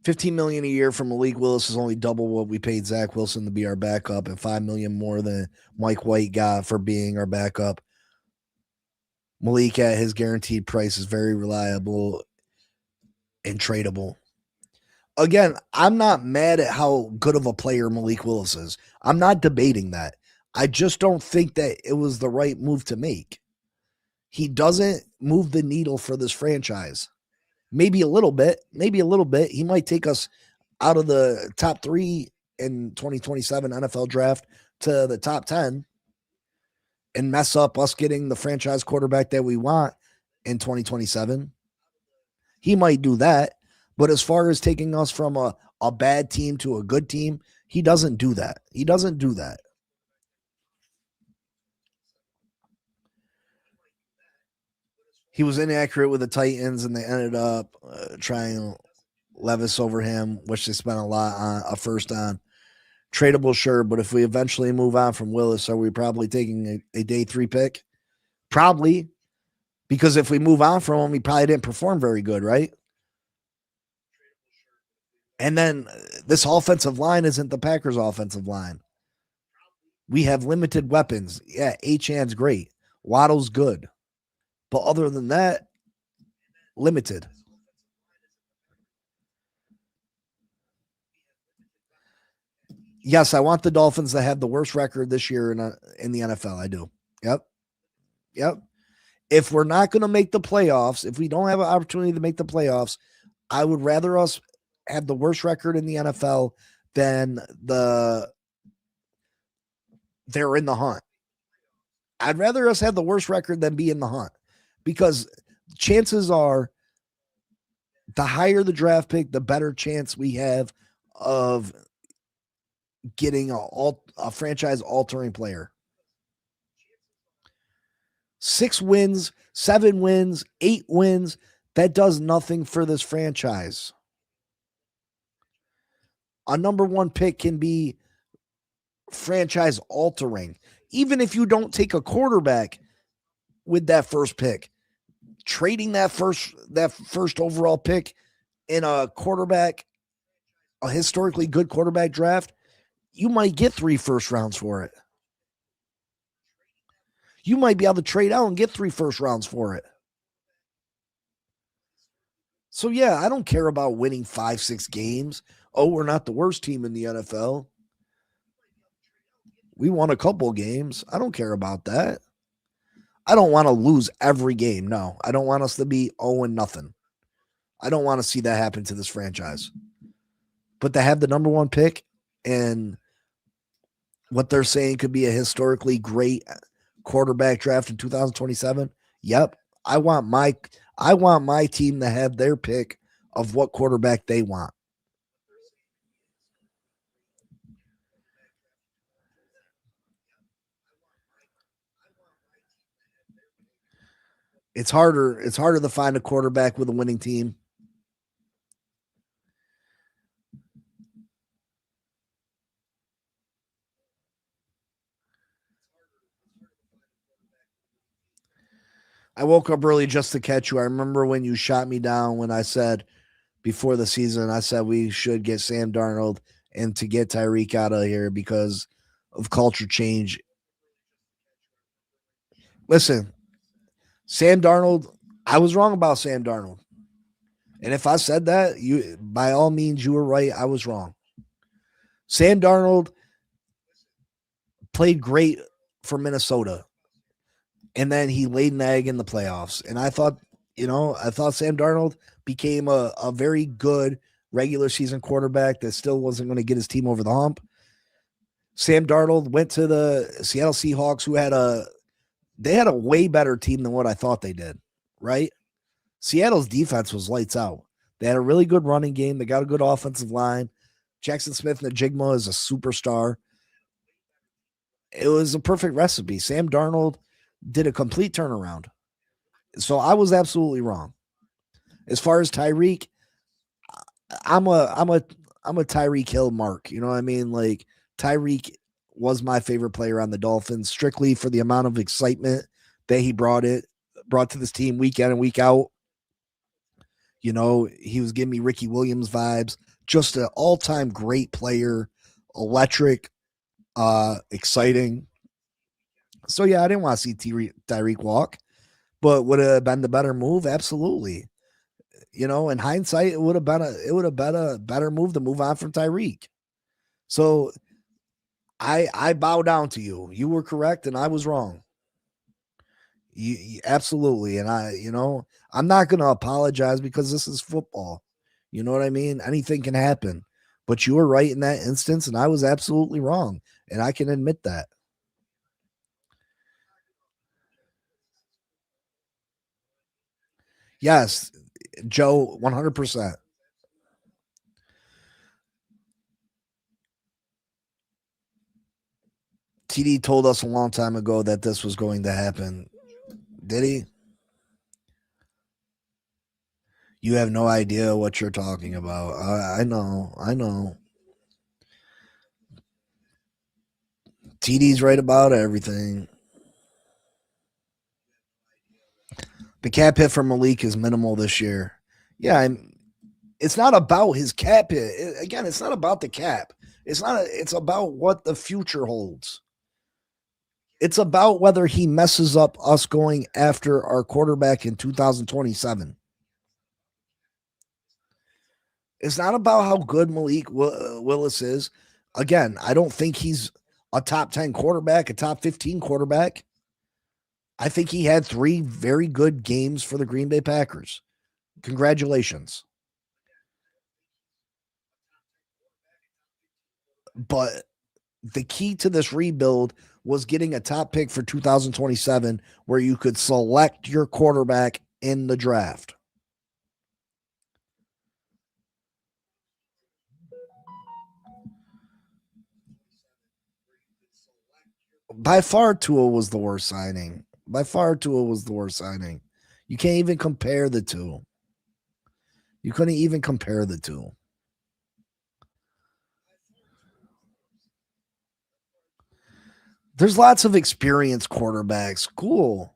$15 million a year from Malik Willis is only double what we paid Zach Wilson to be our backup, and $5 million more than Mike White got for being our backup. Malik at his guaranteed price is very reliable and tradable. Again, I'm not mad at how good of a player Malik Willis is. I'm not debating that. I just don't think that it was the right move to make. He doesn't move the needle for this franchise. Maybe a little bit. He might take us out of the top 3 in 2027 NFL draft to the top 10 and mess up us getting the franchise quarterback that we want in 2027. He might do that. But as far as taking us from a bad team to a good team, he doesn't do that. He was inaccurate with the Titans, and they ended up trying Levis over him, which they spent a first on. Tradable, sure, but if we eventually move on from Willis, are we probably taking a day 3 pick? Probably, because if we move on from him, he probably didn't perform very good, right? And then this offensive line isn't the Packers' offensive line. We have limited weapons. Yeah, Achan's great. Waddle's good. But other than that, limited. Yes, I want the Dolphins to have the worst record this year in the NFL. I do. Yep. If we're not going to make the playoffs, if we don't have an opportunity to make the playoffs, I would rather us have the worst record in the NFL than they're in the hunt. I'd rather us have the worst record than be in the hunt, because chances are the higher the draft pick, the better chance we have of getting a franchise altering player. 6 wins, 7 wins, 8 wins, that does nothing for this franchise. A number 1 pick can be franchise altering. Even if you don't take a quarterback with that first pick, trading that first overall pick in a historically good quarterback draft, you might get 3 first rounds for it. You might be able to trade out and get 3 first rounds for it. So yeah, I don't care about winning 5-6 games. Oh, we're not the worst team in the NFL. We won a couple games. I don't care about that. I don't want to lose every game. No, I don't want us to be 0-0. I don't want to see that happen to this franchise. But to have the number 1 pick and what they're saying could be a historically great quarterback draft in 2027. Yep. I want my team to have their pick of what quarterback they want. It's harder to find a quarterback with a winning team. I woke up early just to catch you. I remember when you shot me down when I said before the season, I said we should get Sam Darnold and to get Tyreek out of here because of culture change. Listen, Sam Darnold, I was wrong about Sam Darnold. And if I said that, you by all means, you were right. I was wrong. Sam Darnold played great for Minnesota. And then he laid an egg in the playoffs. And I thought Sam Darnold became a very good regular season quarterback that still wasn't going to get his team over the hump. Sam Darnold went to the Seattle Seahawks, who had a way better team than what I thought they did, right? Seattle's defense was lights out. They had a really good running game. They got a good offensive line. Jackson Smith-Njigba is a superstar. It was a perfect recipe. Sam Darnold did a complete turnaround. So I was absolutely wrong. As far as Tyreek, I'm a Tyreek Hill mark. You know what I mean? Like, Tyreek was my favorite player on the Dolphins, strictly for the amount of excitement that he brought to this team week in and week out. You know, he was giving me Ricky Williams vibes. Just an all-time great player, electric, exciting. So yeah, I didn't want to see Tyreek walk, but would it have been the better move? Absolutely. You know, in hindsight, it would have been a better move to move on from Tyreek. So I bow down to you. You were correct and I was wrong. You absolutely. And I'm not going to apologize because this is football. You know what I mean? Anything can happen, but you were right in that instance and I was absolutely wrong. And I can admit that. Yes, Joe, 100%. TD told us a long time ago that this was going to happen. Did he? You have no idea what you're talking about. I know. TD's right about everything. The cap hit for Malik is minimal this year. Yeah, it's not about his cap hit. Again, it's not about the cap. It's about what the future holds. It's about whether he messes up us going after our quarterback in 2027. It's not about how good Malik Willis is. Again, I don't think he's a top 10 quarterback, a top 15 quarterback. I think he had 3 very good games for the Green Bay Packers. Congratulations. But the key to this rebuild was getting a top pick for 2027 where you could select your quarterback in the draft. By far, Tua was the worst signing. By far, Tua was the worst signing. You can't even compare the two. You couldn't even compare the two. There's lots of experienced quarterbacks. Cool.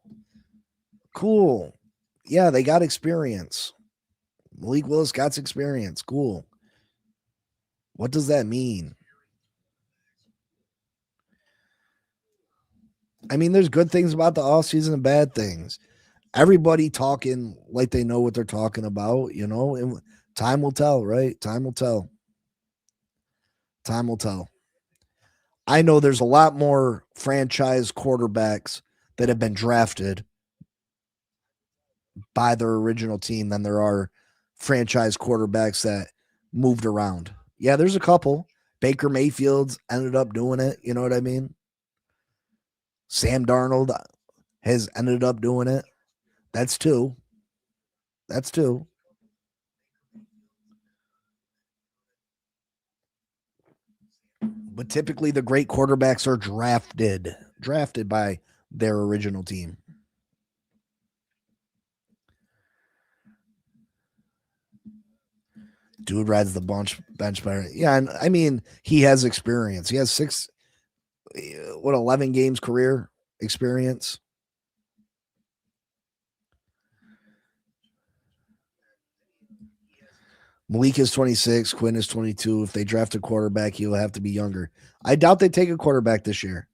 Cool. Yeah, they got experience. Malik Willis got experience. Cool. What does that mean? I mean, there's good things about the offseason and bad things. Everybody talking like they know what they're talking about, and time will tell, right? Time will tell. Time will tell. I know there's a lot more franchise quarterbacks that have been drafted by their original team than there are franchise quarterbacks that moved around. Yeah, there's a couple. Baker Mayfield's ended up doing it. You know what I mean? Sam Darnold has ended up doing it. That's 2. That's 2. But typically the great quarterbacks are drafted by their original team. Dude rides the bench better. Yeah, and I mean, he has experience. He has 11 games career experience. Malik is 26. Quinn is 22. If they draft a quarterback, he'll have to be younger. I doubt they take a quarterback this year.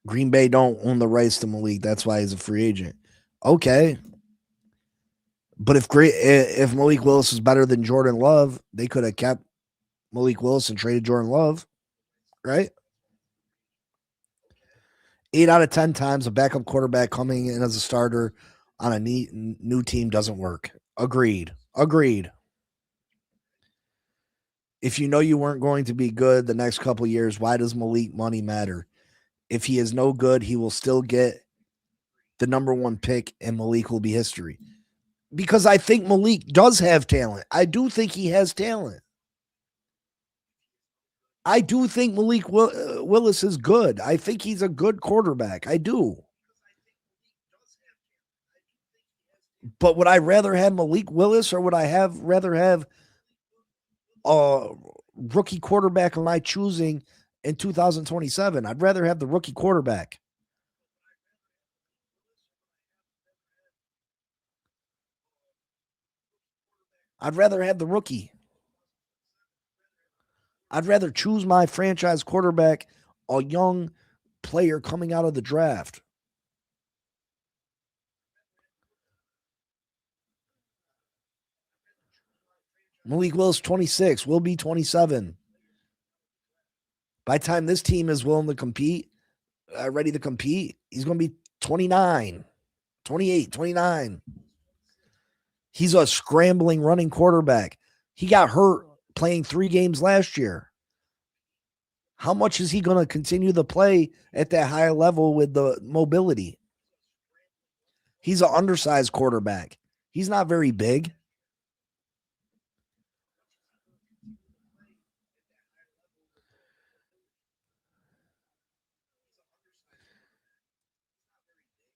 Green Bay don't own the rights to Malik. That's why he's a free agent. Okay. But if Malik Willis is better than Jordan Love, they could have kept Malik Willis and traded Jordan Love, right? 8 out of 10 times a backup quarterback coming in as a starter on a new team doesn't work. Agreed. If you know you weren't going to be good the next couple years, why does Malik money matter? If he is no good, he will still get the number 1 pick and Malik will be history. Because I think Malik does have talent. I do think he has talent. I do think Malik Willis is good. I think he's a good quarterback. I do. But would I rather have Malik Willis or would I rather have a rookie quarterback of my choosing in 2027? I'd rather have the rookie quarterback. I'd rather have the rookie. I'd rather choose my franchise quarterback, a young player coming out of the draft. Malik Willis, 26, will be 27. By the time this team is willing to compete, ready to compete, he's going to be 29, 28, 29. He's a scrambling running quarterback. He got hurt playing 3 games last year. How much is he going to continue to play at that high level with the mobility? He's an undersized quarterback. He's not very big.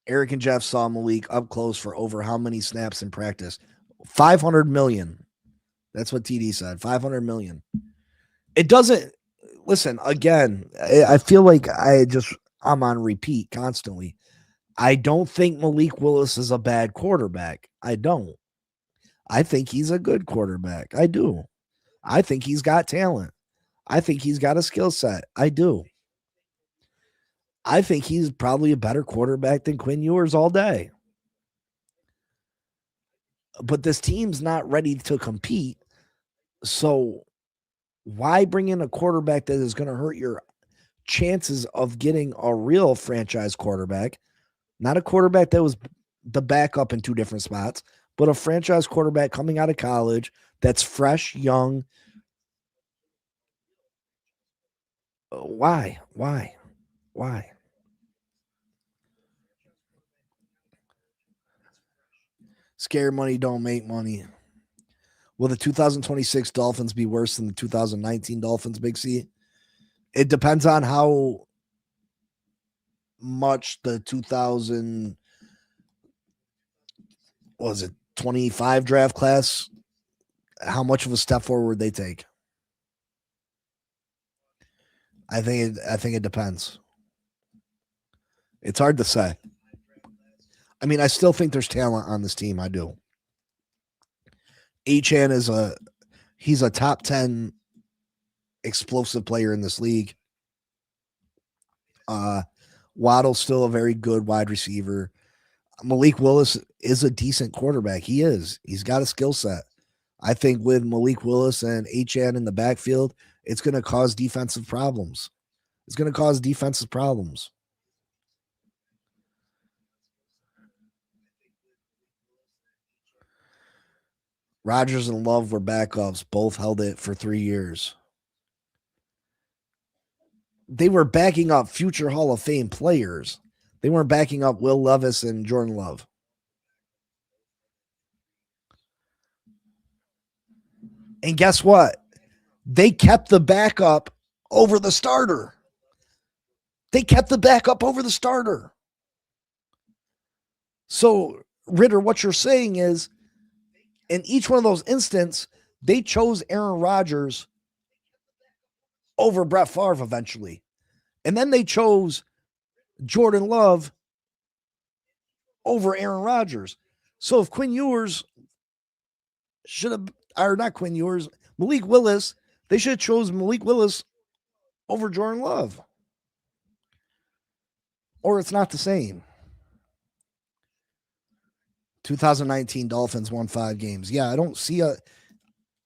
Eric and Jeff saw Malik up close for over how many snaps in practice? 500 million. That's what TD said. 500 million. It doesn't, listen, again, I feel like I'm on repeat constantly. I don't think Malik Willis is a bad quarterback. I don't. I think he's a good quarterback. I do. I think he's got talent. I think he's got a skill set. I do. I think he's probably a better quarterback than Quinn Ewers all day. But this team's not ready to compete. So why bring in a quarterback that is going to hurt your chances of getting a real franchise quarterback? Not a quarterback that was the backup in two different spots, but a franchise quarterback coming out of college that's fresh, young. Why? Scary money don't make money. Will the 2026 Dolphins be worse than the 2019 Dolphins, Big C? It depends on how much the 25 draft class, how much of a step forward they take. I think it depends. It's hard to say. I mean, I still think there's talent on this team. I do. Achane he's a top 10 explosive player in this league. Waddle's still a very good wide receiver. Malik Willis is a decent quarterback. He is. He's got a skill set. I think with Malik Willis and Achane in the backfield, it's going to cause defensive problems. Rodgers and Love were backups. Both held it for 3 years. They were backing up future Hall of Fame players. They weren't backing up Will Levis and Jordan Love. And guess what? They kept the backup over the starter. So, Ritter, what you're saying is, in each one of those instances, they chose Aaron Rodgers over Brett Favre eventually. And then they chose Jordan Love over Aaron Rodgers. So if Quinn Ewers Malik Willis, they should have chose Malik Willis over Jordan Love. Or it's not the same. 2019 Dolphins won 5 games. Yeah,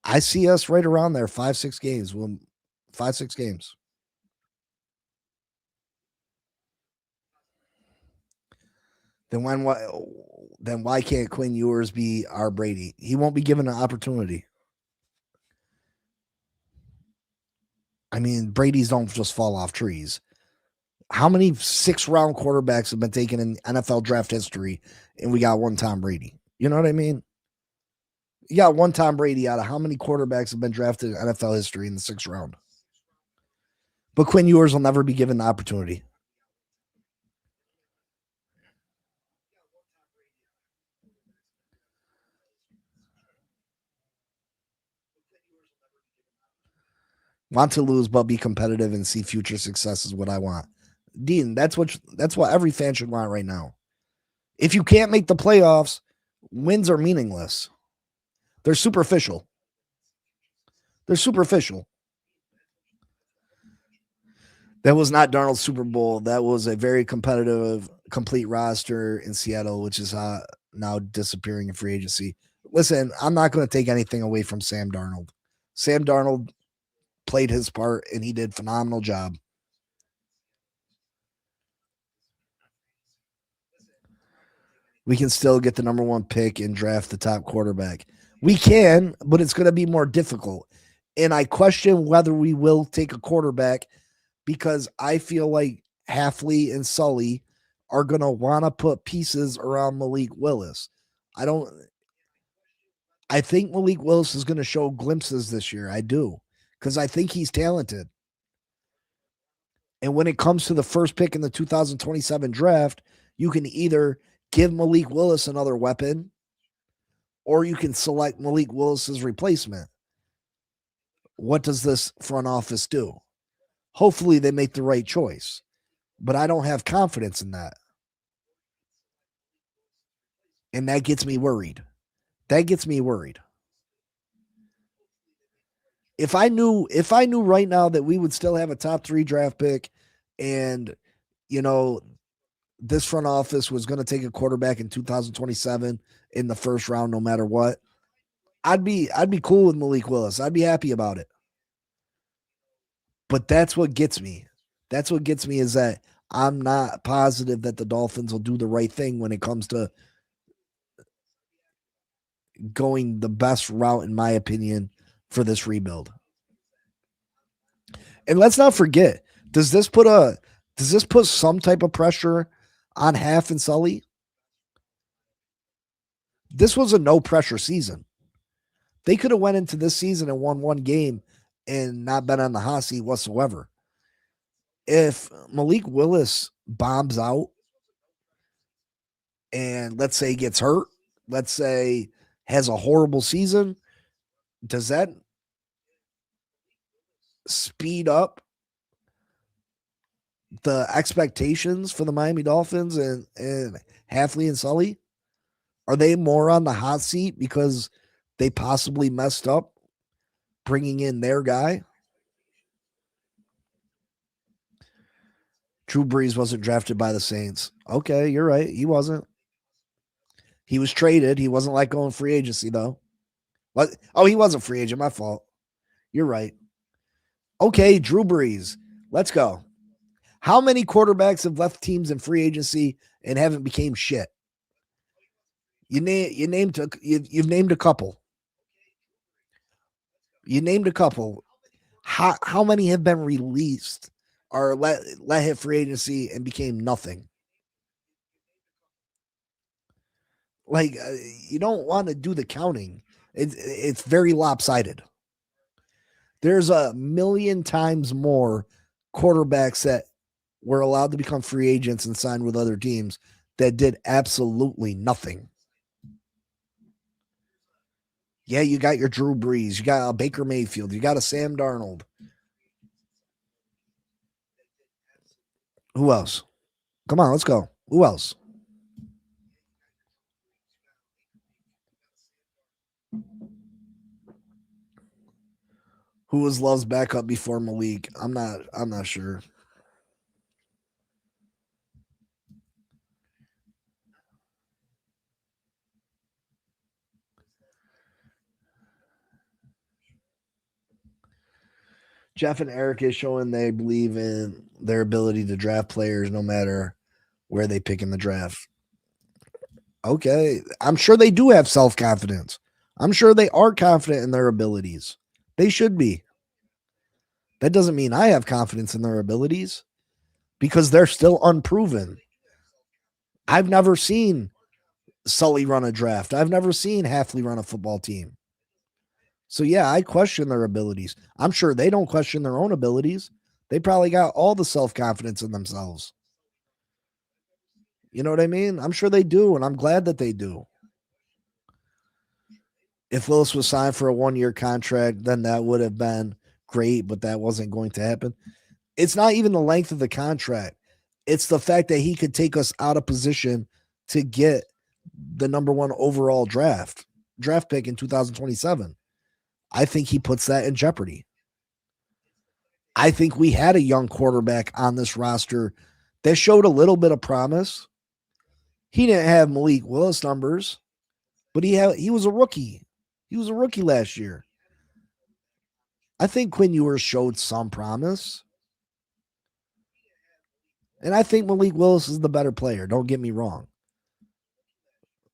I see us right around there, 5-6 games. 5-6 games. Then why can't Quinn Ewers be our Brady? He won't be given an opportunity. I mean, Brady's don't just fall off trees. How many 6th-round quarterbacks have been taken in NFL draft history, and we got one Tom Brady? You know what I mean? You got one Tom Brady out of how many quarterbacks have been drafted in NFL history in the 6th round? But Quinn Ewers will never be given the opportunity. Want to lose, but be competitive and see future success is what I want. Dean, that's what every fan should want right now. If you can't make the playoffs, wins are meaningless. They're superficial. That was not Darnold's Super Bowl. That was a very competitive, complete roster in Seattle, which is now disappearing in free agency. Listen, I'm not going to take anything away from Sam Darnold. Sam Darnold played his part, and he did a phenomenal job. We can still get the number 1 pick and draft the top quarterback. We can, but it's going to be more difficult. And I question whether we will take a quarterback because I feel like Halfley and Sully are going to want to put pieces around Malik Willis. I think Malik Willis is going to show glimpses this year. I do, because I think he's talented. And when it comes to the first pick in the 2027 draft, you can either give Malik Willis another weapon, or you can select Malik Willis's replacement. What does this front office do? Hopefully they make the right choice, but I don't have confidence in that. And that gets me worried. If I knew right now that we would still have a top 3 draft pick and this front office was going to take a quarterback in 2027 in the first round, no matter what, I'd be cool with Malik Willis. I'd be happy about it. But that's what gets me. That's what gets me is that I'm not positive that the Dolphins will do the right thing when it comes to going the best route, in my opinion, for this rebuild. And let's not forget, does this put some type of pressure on Half and Sully? This was a no pressure season. They could have went into this season and won one game and not been on the hot seat whatsoever. If Malik Willis bombs out and let's say gets hurt, let's say has a horrible season, does that speed up the expectations for the Miami Dolphins and Halfley and Sully? Are they more on the hot seat because they possibly messed up bringing in their guy? Drew Brees wasn't drafted by the Saints. Okay, you're right. He wasn't. He was traded. He wasn't let go in free agency, though. What? Oh, he was a free agent. My fault. You're right. Okay, Drew Brees. Let's go. How many quarterbacks have left teams in free agency and haven't became shit? You've named a couple. You named a couple. How many have been released or let hit free agency and became nothing? Like, you don't want to do the counting. It's very lopsided. There's a million times more quarterbacks that were allowed to become free agents and sign with other teams that did absolutely nothing. Yeah, you got your Drew Brees, you got a Baker Mayfield, you got a Sam Darnold. Who else? Come on, let's go. Who else? Who was Love's backup before Malik? I'm not sure. Jeff and Eric is showing they believe in their ability to draft players no matter where they pick in the draft. Okay. I'm sure they do have self-confidence. I'm sure they are confident in their abilities. They should be. That doesn't mean I have confidence in their abilities because they're still unproven. I've never seen Sully run a draft. I've never seen Halfley run a football team. So, yeah, I question their abilities. I'm sure they don't question their own abilities. They probably got all the self-confidence in themselves. You know what I mean? I'm sure they do, and I'm glad that they do. If Willis was signed for a one-year contract, then that would have been great, but that wasn't going to happen. It's not even the length of the contract. It's the fact that he could take us out of position to get the number one overall draft pick in 2027. I think he puts that in jeopardy. I think we had a young quarterback on this roster that showed a little bit of promise. He didn't have Malik Willis numbers, but he was a rookie. He was a rookie last year. I think Quinn Ewers showed some promise. And I think Malik Willis is the better player. Don't get me wrong.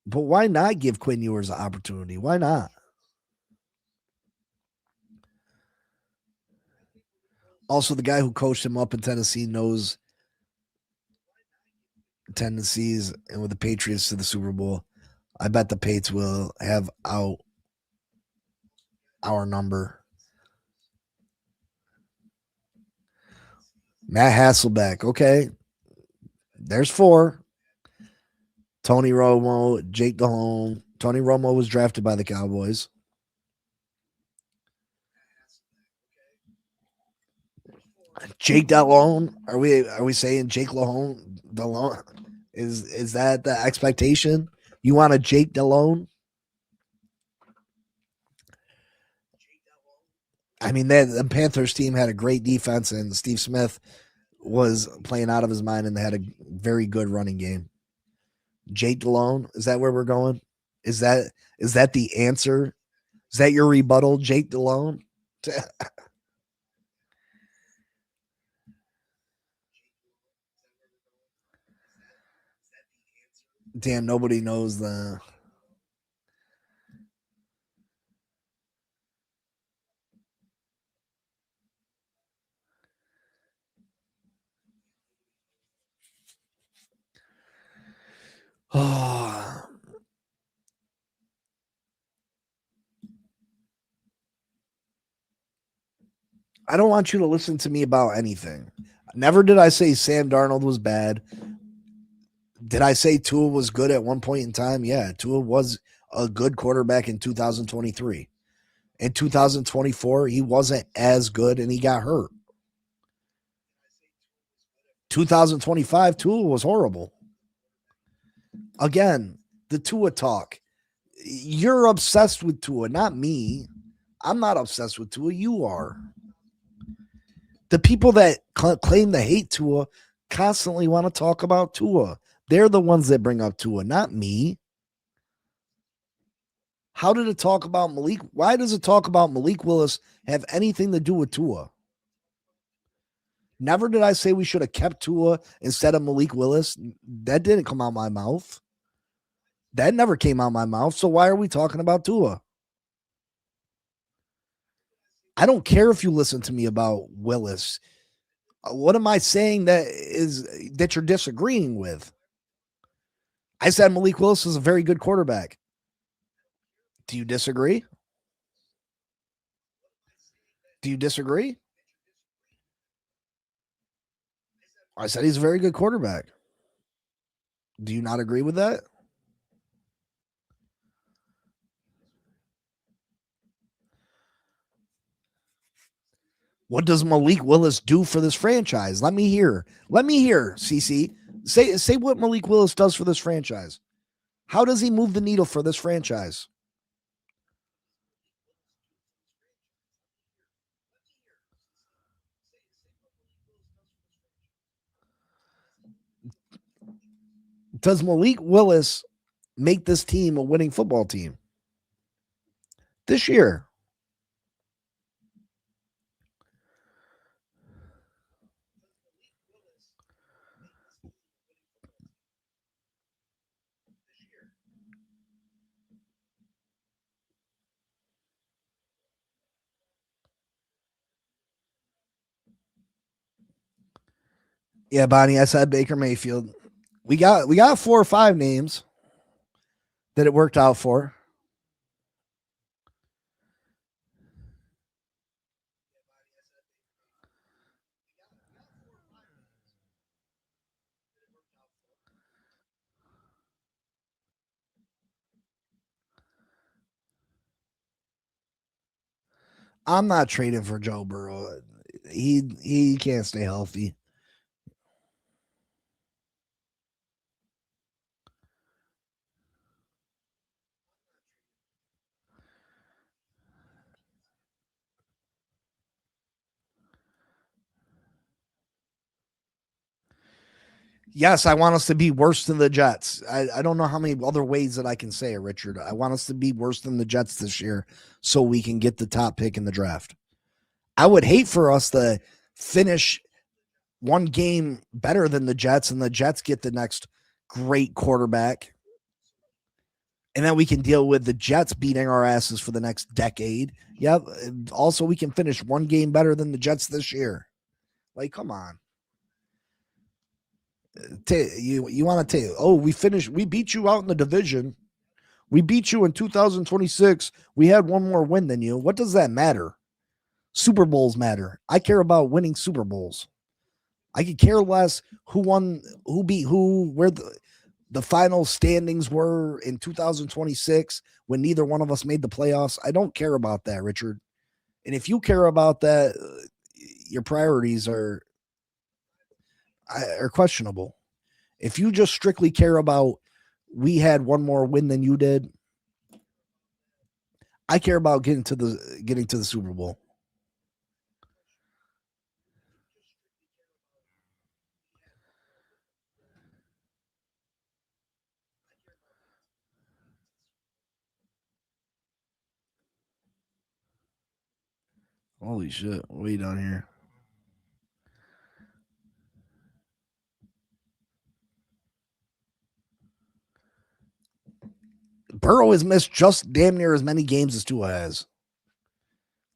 But why not give Quinn Ewers an opportunity? Why not? Also, the guy who coached him up in Tennessee knows tendencies, and with the Patriots to the Super Bowl, I bet the Patriots will have out our number. Matt Hasselbeck. Okay. There's 4. Tony Romo, Jake Delhomme. Tony Romo was drafted by the Cowboys. Jake Delhomme. Are we saying Jake Delhomme? Is that the expectation? You want a Jake Delhomme? I mean, the Panthers team had a great defense, and Steve Smith was playing out of his mind and they had a very good running game. Jake Delhomme, is that where we're going? Is that the answer? Is that your rebuttal, Jake Delhomme? Damn, nobody knows the. Oh. I don't want you to listen to me about anything. Never did I say Sam Darnold was bad. Did I say Tua was good at one point in time? Yeah, Tua was a good quarterback in 2023. In 2024, he wasn't as good and he got hurt. 2025, Tua was horrible. Again, the Tua talk. You're obsessed with Tua, not me. I'm not obsessed with Tua. You are. The people that claim to hate Tua constantly want to talk about Tua. They're the ones that bring up Tua, not me. How did it talk about Malik? Why does it talk about Malik Willis have anything to do with Tua? Never did I say we should have kept Tua instead of Malik Willis. That didn't come out my mouth. That never came out my mouth. So why are we talking about Tua? I don't care if you listen to me about Willis. What am I saying that you're disagreeing with? I said Malik Willis is a very good quarterback. Do you disagree? Do you disagree? I said he's a very good quarterback. Do you not agree with that? What does Malik Willis do for this franchise? Let me hear. Let me hear, CC. Say what Malik Willis does for this franchise. How does he move the needle for this franchise? Does Malik Willis make this team a winning football team this year? Yeah, Bonnie, I said Baker Mayfield. We got 4 or 5 names that it worked out for. I'm not trading for Joe Burrow. He can't stay healthy. Yes, I want us to be worse than the Jets. I don't know how many other ways that I can say it, Richard. I want us to be worse than the Jets this year so we can get the top pick in the draft. I would hate for us to finish one game better than the Jets and the Jets get the next great quarterback. And then we can deal with the Jets beating our asses for the next decade. Yep. Also, we can finish one game better than the Jets this year. Like, come on. You want to tell? Oh, we beat you out in the division. We beat you in 2026. We had one more win than you. What does that matter? Super Bowls matter. I care about winning Super Bowls. I could care less who won, who beat who, where the final standings were in 2026 when neither one of us made the playoffs. I don't care about that, Richard. And if you care about that, your priorities are questionable. If you just strictly care about we had one more win than you did, I care about getting to the Super Bowl. Holy shit. Way down here. Burrow has missed just damn near as many games as Tua has.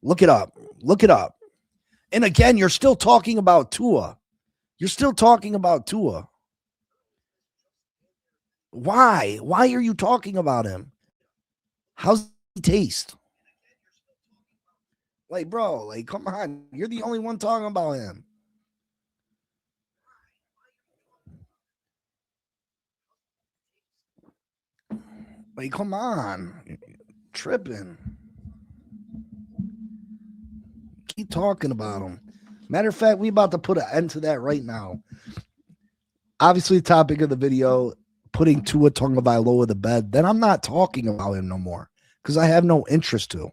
Look it up. Look it up. And again, you're still talking about Tua. You're still talking about Tua. Why? Why are you talking about him? How's he taste? Like, bro, like, come on. You're the only one talking about him. Like, come on. Tripping. Keep talking about him. Matter of fact, we about to put an end to that right now. Obviously, the topic of the video, putting Tua Tagovailoa to bed. Then I'm not talking about him no more because I have no interest to.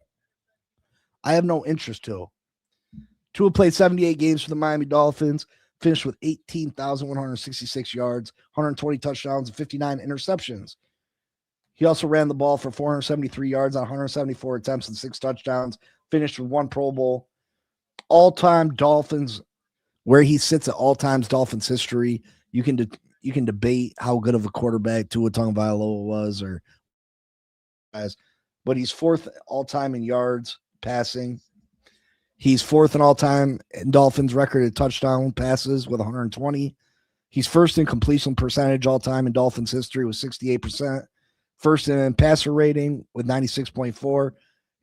Tua played 78 games for the Miami Dolphins, finished with 18,166 yards, 120 touchdowns, and 59 interceptions. He also ran the ball for 473 yards on 174 attempts and 6 touchdowns, finished with 1 Pro Bowl. All-time Dolphins, where he sits at all-times Dolphins history, you can debate how good of a quarterback Tua Tagovailoa was, but he's 4th all-time in yards passing. He's 4th in all-time in Dolphins record at touchdown passes with 120. He's 1st in completion percentage all-time in Dolphins history with 68%. 1st in passer rating with 96.4,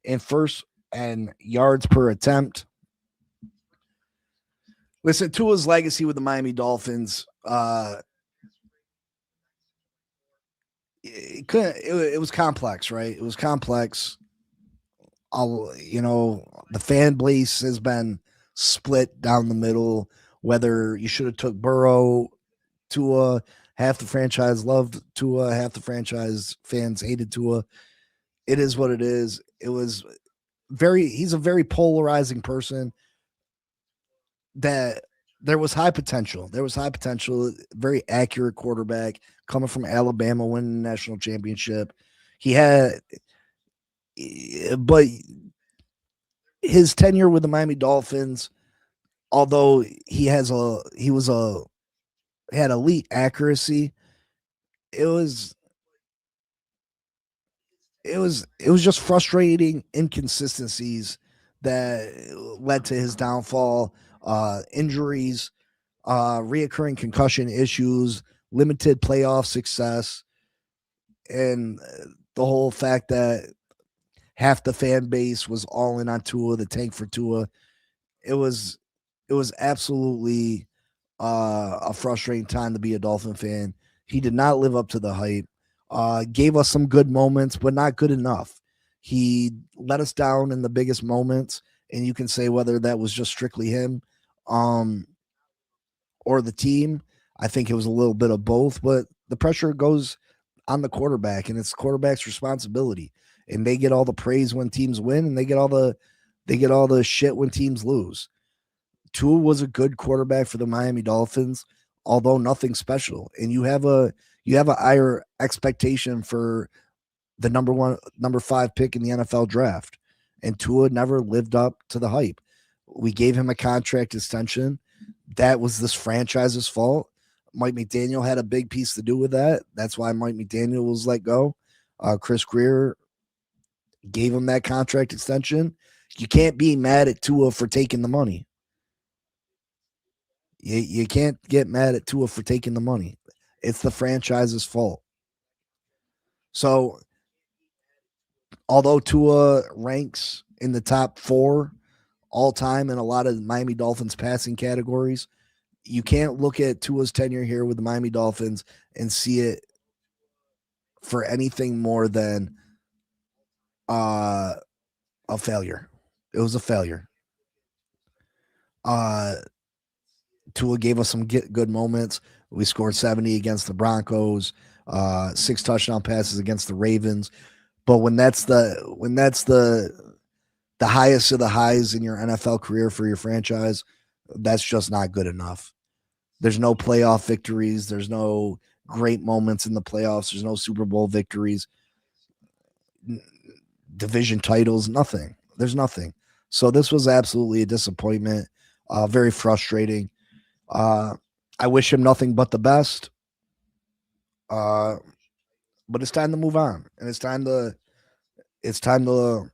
and 1st in yards per attempt. Listen, Tua's legacy with the Miami Dolphins, it was complex, right? It was complex. The fan base has been split down the middle, whether you should have took Burrow, Tua. Half the franchise loved Tua, half the franchise fans hated Tua. It is what it is. He's a very polarizing person. That there was high potential. Very accurate quarterback coming from Alabama, winning the national championship. But his tenure with the Miami Dolphins, although he had elite accuracy, it was just frustrating inconsistencies that led to his downfall. Injuries, reoccurring concussion issues, limited playoff success, and the whole fact that half the fan base was all in on Tua, the tank for Tua. It was absolutely a frustrating time to be a Dolphin fan. He did not live up to the hype. Gave us some good moments, but not good enough. He let us down in the biggest moments, and you can say whether that was just strictly him or the team. I think it was a little bit of both, but the pressure goes on the quarterback, and it's the quarterback's responsibility. And they get all the praise when teams win, and they get all the shit when teams lose. Tua was a good quarterback for the Miami Dolphins, although nothing special. And you have a higher expectation for the number 5 pick in the NFL draft. And Tua never lived up to the hype. We gave him a contract extension. That was this franchise's fault. Mike McDaniel had a big piece to do with that. That's why Mike McDaniel was let go. Chris Greer gave him that contract extension. You can't be mad at Tua for taking the money. You can't get mad at Tua for taking the money. It's the franchise's fault. So, although Tua ranks in the top 4 all time in a lot of Miami Dolphins passing categories, you can't look at Tua's tenure here with the Miami Dolphins and see it for anything more than a failure. It was a failure. Tua gave us some good moments. We scored 70 against the Broncos, 6 touchdown passes against the Ravens. But when that's the highest of the highs in your NFL career for your franchise, that's just not good enough. There's no playoff victories. There's no great moments in the playoffs. There's no Super Bowl victories, division titles, nothing. There's nothing. So this was absolutely a disappointment. Very frustrating. I wish him nothing but the best. But it's time to move on, and it's time to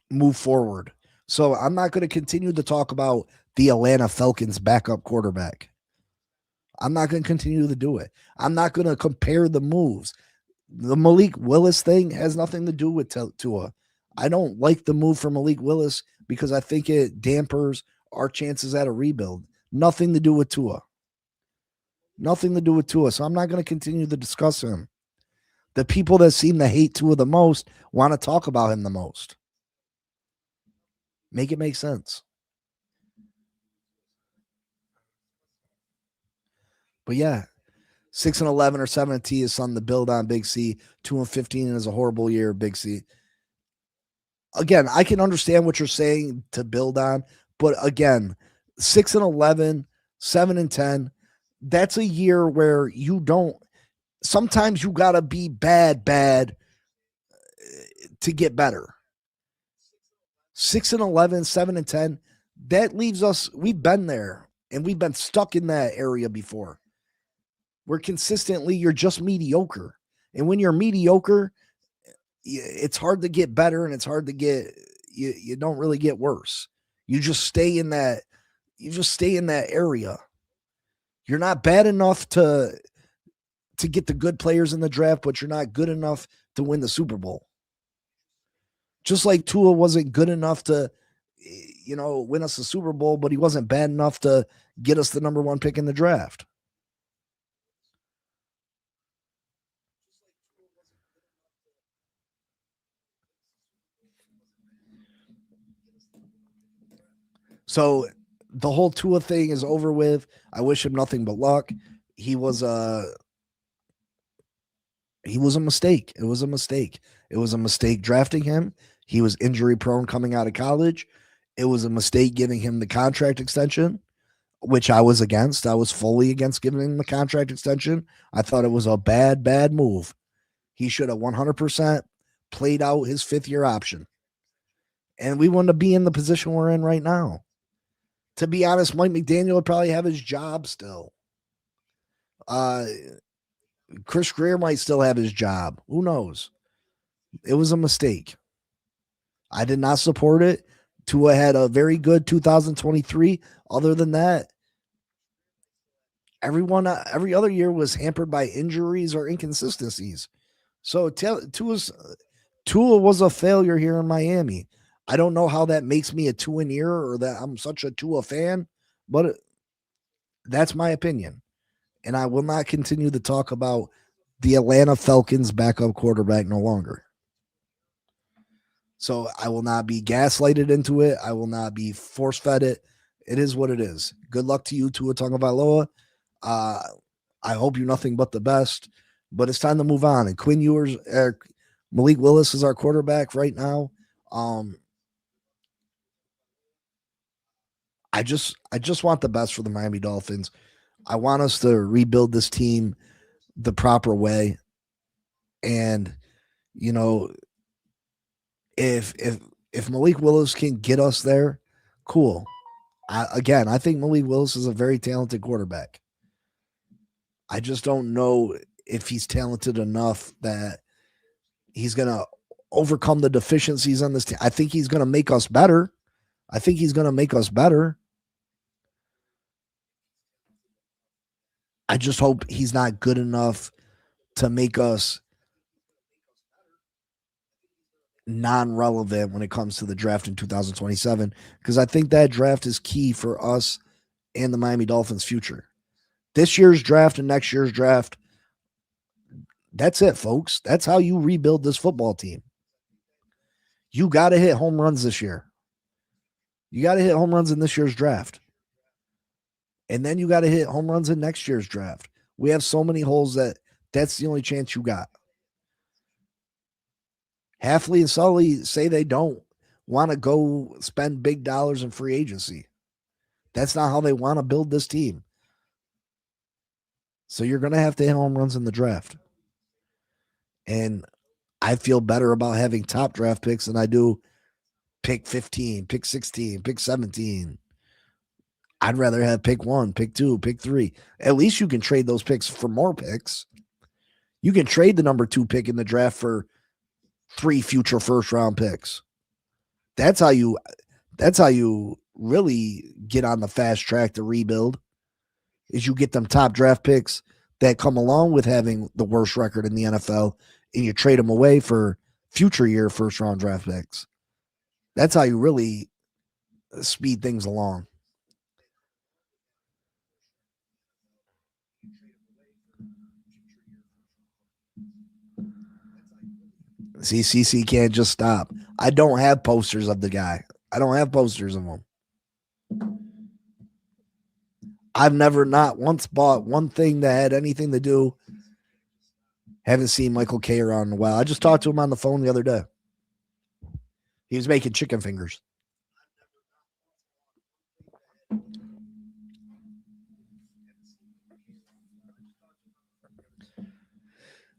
move forward. So I'm not going to continue to talk about the Atlanta Falcons backup quarterback. I'm not going to continue to do it. I'm not going to compare the moves. The Malik Willis thing has nothing to do with Tua. I don't like the move for Malik Willis because I think it dampers our chances at a rebuild. Nothing to do with Tua. Nothing to do with Tua. So I'm not going to continue to discuss him. The people that seem to hate Tua the most want to talk about him the most. Make it make sense. But yeah, 6-11 or 7-T is something to build on, Big C. 2-15 is a horrible year, Big C. Again, I can understand what you're saying to build on, but again, 6-11, 7-10, that's a year where you don't. Sometimes you gotta be bad to get better. 6-11, 7-10, that leaves us. We've been there and we've been stuck in that area before. Where consistently you're just mediocre, and when you're mediocre, it's hard to get better, and it's hard to get. You don't really get worse. You just stay in that. You just stay in that area. You're not bad enough to get the good players in the draft, but you're not good enough to win the Super Bowl. Just like Tua wasn't good enough to, win us the Super Bowl, but he wasn't bad enough to get us the number 1 pick in the draft. So the whole Tua thing is over with. I wish him nothing but luck. He was a mistake. It was a mistake. It was a mistake drafting him. He was injury prone coming out of college. It was a mistake giving him the contract extension, which I was against. I was fully against giving him the contract extension. I thought it was a bad move. He should have 100% played out his 5th-year option. And we wouldn't be in the position we're in right now. To be honest, Mike McDaniel would probably have his job still. Chris Greer might still have his job. Who knows? It was a mistake. I did not support it. Tua had a very good 2023. Other than that, every other year was hampered by injuries or inconsistencies. So Tua was a failure here in Miami. I don't know how that makes me a Tua-neer or that I'm such a Tua fan, but that's my opinion. And I will not continue to talk about the Atlanta Falcons backup quarterback no longer. So I will not be gaslighted into it. I will not be force-fed it. It is what it is. Good luck to you, Tua Tagovailoa. I hope you nothing but the best, but it's time to move on. And Malik Willis is our quarterback right now. I just want the best for the Miami Dolphins. I want us to rebuild this team the proper way. And, if Malik Willis can get us there, cool. I think Malik Willis is a very talented quarterback. I just don't know if he's talented enough that he's going to overcome the deficiencies on this team. I think he's going to make us better. I just hope he's not good enough to make us non-relevant when it comes to the draft in 2027, because I think that draft is key for us and the Miami Dolphins' future. This year's draft and next year's draft, that's it, folks. That's how you rebuild this football team. You got to hit home runs this year. You got to hit home runs in this year's draft. And then you got to hit home runs in next year's draft. We have so many holes that's the only chance you got. Hafley and Sully say they don't want to go spend big dollars in free agency. That's not how they want to build this team. So you're going to have to hit home runs in the draft. And I feel better about having top draft picks than I do pick 15, pick 16, pick 17. I'd rather have pick 1, pick 2, pick 3. At least you can trade those picks for more picks. You can trade the number 2 pick in the draft for 3 future first round picks. That's how you really get on the fast track to rebuild, is you get them top draft picks that come along with having the worst record in the NFL, and you trade them away for future year first round draft picks. That's how you really speed things along. See, CC can't just stop. I don't have posters of the guy. I don't have posters of him. I've never not once bought one thing that had anything to do. Haven't seen Michael K around in a while. I just talked to him on the phone the other day. He was making chicken fingers.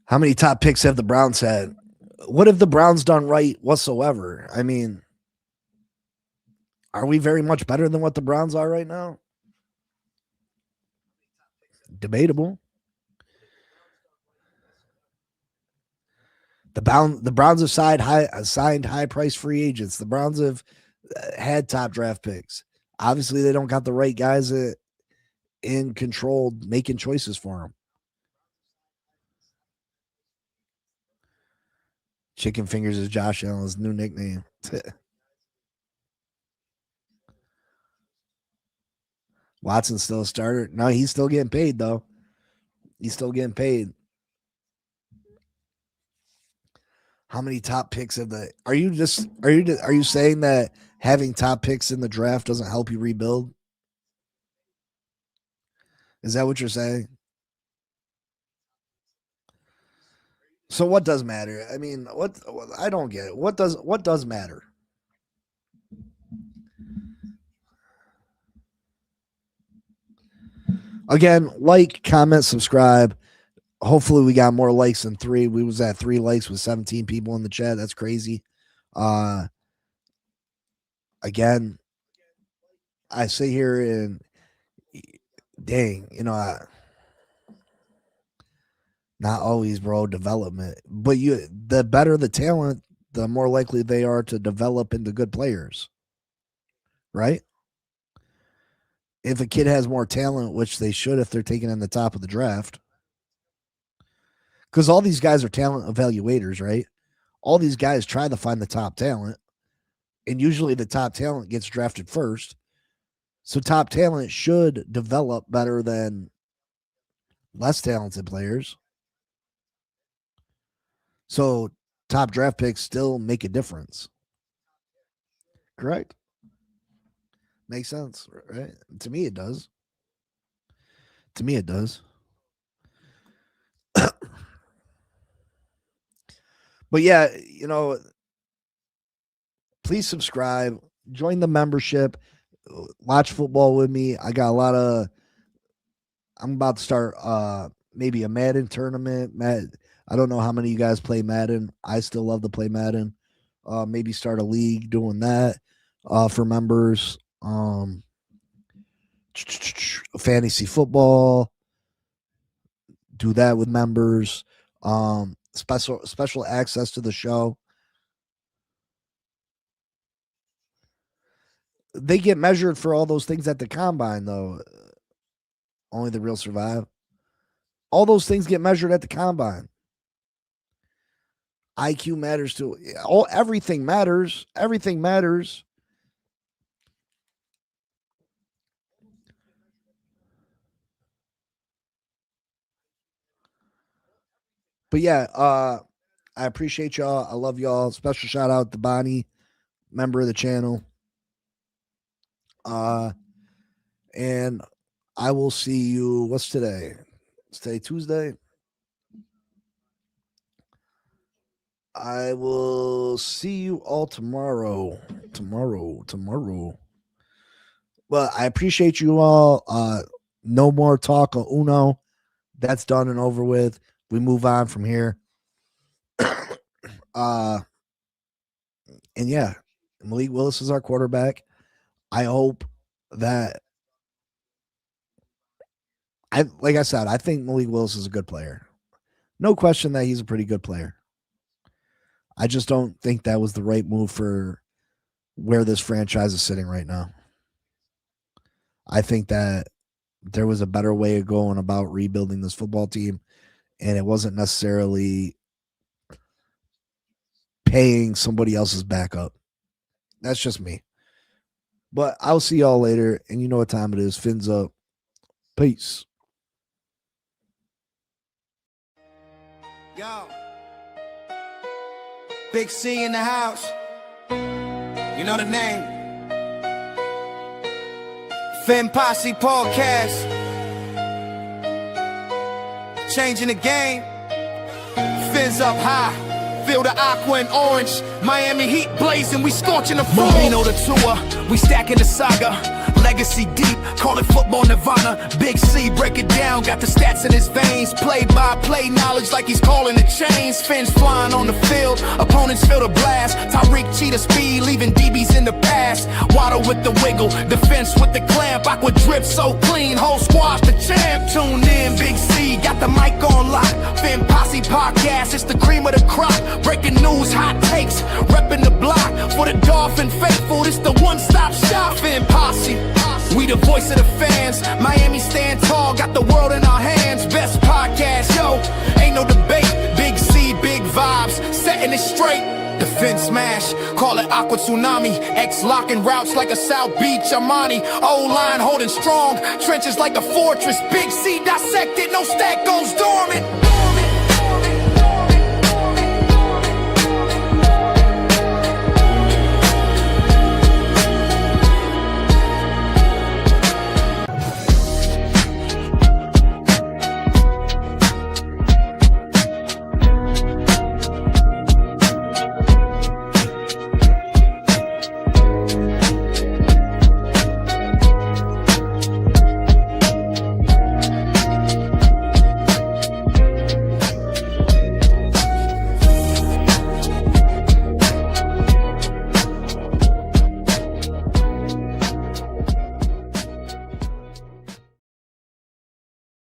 How many top picks have the Browns had? What have the Browns done right whatsoever? I mean, are we very much better than what the Browns are right now? Debatable. The Browns have signed high price free agents. The Browns have had top draft picks. Obviously, they don't got the right guys in control making choices for them. Chicken fingers is Josh Allen's new nickname. Watson's still a starter. No, he's still getting paid though. He's still getting paid. How many top picks have the? Are you saying that having top picks in the draft doesn't help you rebuild? Is that what you're saying? So what does matter? I mean, what I don't get it. What does matter? Again, like, comment, subscribe. Hopefully we got more likes than 3. We was at 3 likes with 17 people in the chat. That's crazy. Again, I sit here and dang, not always, bro, development. But the better the talent, the more likely they are to develop into good players. Right? If a kid has more talent, which they should if they're taken in the top of the draft. Because all these guys are talent evaluators, right? All these guys try to find the top talent. And usually the top talent gets drafted first. So top talent should develop better than less talented players. So top draft picks still make a difference. Correct? Makes sense, right? To me, it does. To me, it does. But yeah, please subscribe, join the membership, watch football with me. I'm about to start maybe a Madden tournament. I don't know how many of you guys play Madden. I still love to play Madden. Maybe start a league doing that for members. Fantasy football. Do that with members. Special access to the show. They get measured for all those things at the combine, though. Only the real survive. All those things get measured at the combine. IQ matters too. Everything matters. Everything matters. But yeah, I appreciate y'all. I love y'all. Special shout out to Bonnie, member of the channel. And I will see you. What's today? It's today Tuesday. I will see you all tomorrow. Tomorrow. Well, I appreciate you all. No more talk of Uno. That's done and over with. We move on from here. And yeah, Malik Willis is our quarterback. I hope that like I said, I think Malik Willis is a good player. No question that he's a pretty good player. I just don't think that was the right move for where this franchise is sitting right now. I think that there was a better way of going about rebuilding this football team, and it wasn't necessarily paying somebody else's backup. That's just me. But I'll see y'all later, and you know what time it is. Fins up. Peace. Yo, Big C in the house. You know the name. Fin Posse Podcast. Changing the game. Fins up high. Feel the aqua and orange. Miami Heat blazing. We scorching the floor. You know the tour. We stacking the saga. Legacy deep, call it football nirvana. Big C, break it down, got the stats in his veins. Play-by-play knowledge like he's calling the chains. Fins flying on the field, opponents feel the blast. Tyreek cheetah speed, leaving DBs in the past. Waddle with the wiggle, defense with the clamp. Aqua drip so clean, whole squash the champ. Tune in, Big C, got the mic on lock. Fin Posse Podcast, it's the cream of the crop. Breaking news, hot takes, repping the block. For the Dolphin faithful, it's the one-stop shop. Fin Posse. We the voice of the fans. Miami stand tall, got the world in our hands. Best podcast, yo, ain't no debate. Big C, big vibes, setting it straight. Defense smash, call it aqua tsunami. X locking routes like a South Beach Armani. O-line holding strong, trenches like a fortress. Big C dissected, no stack goes dormant.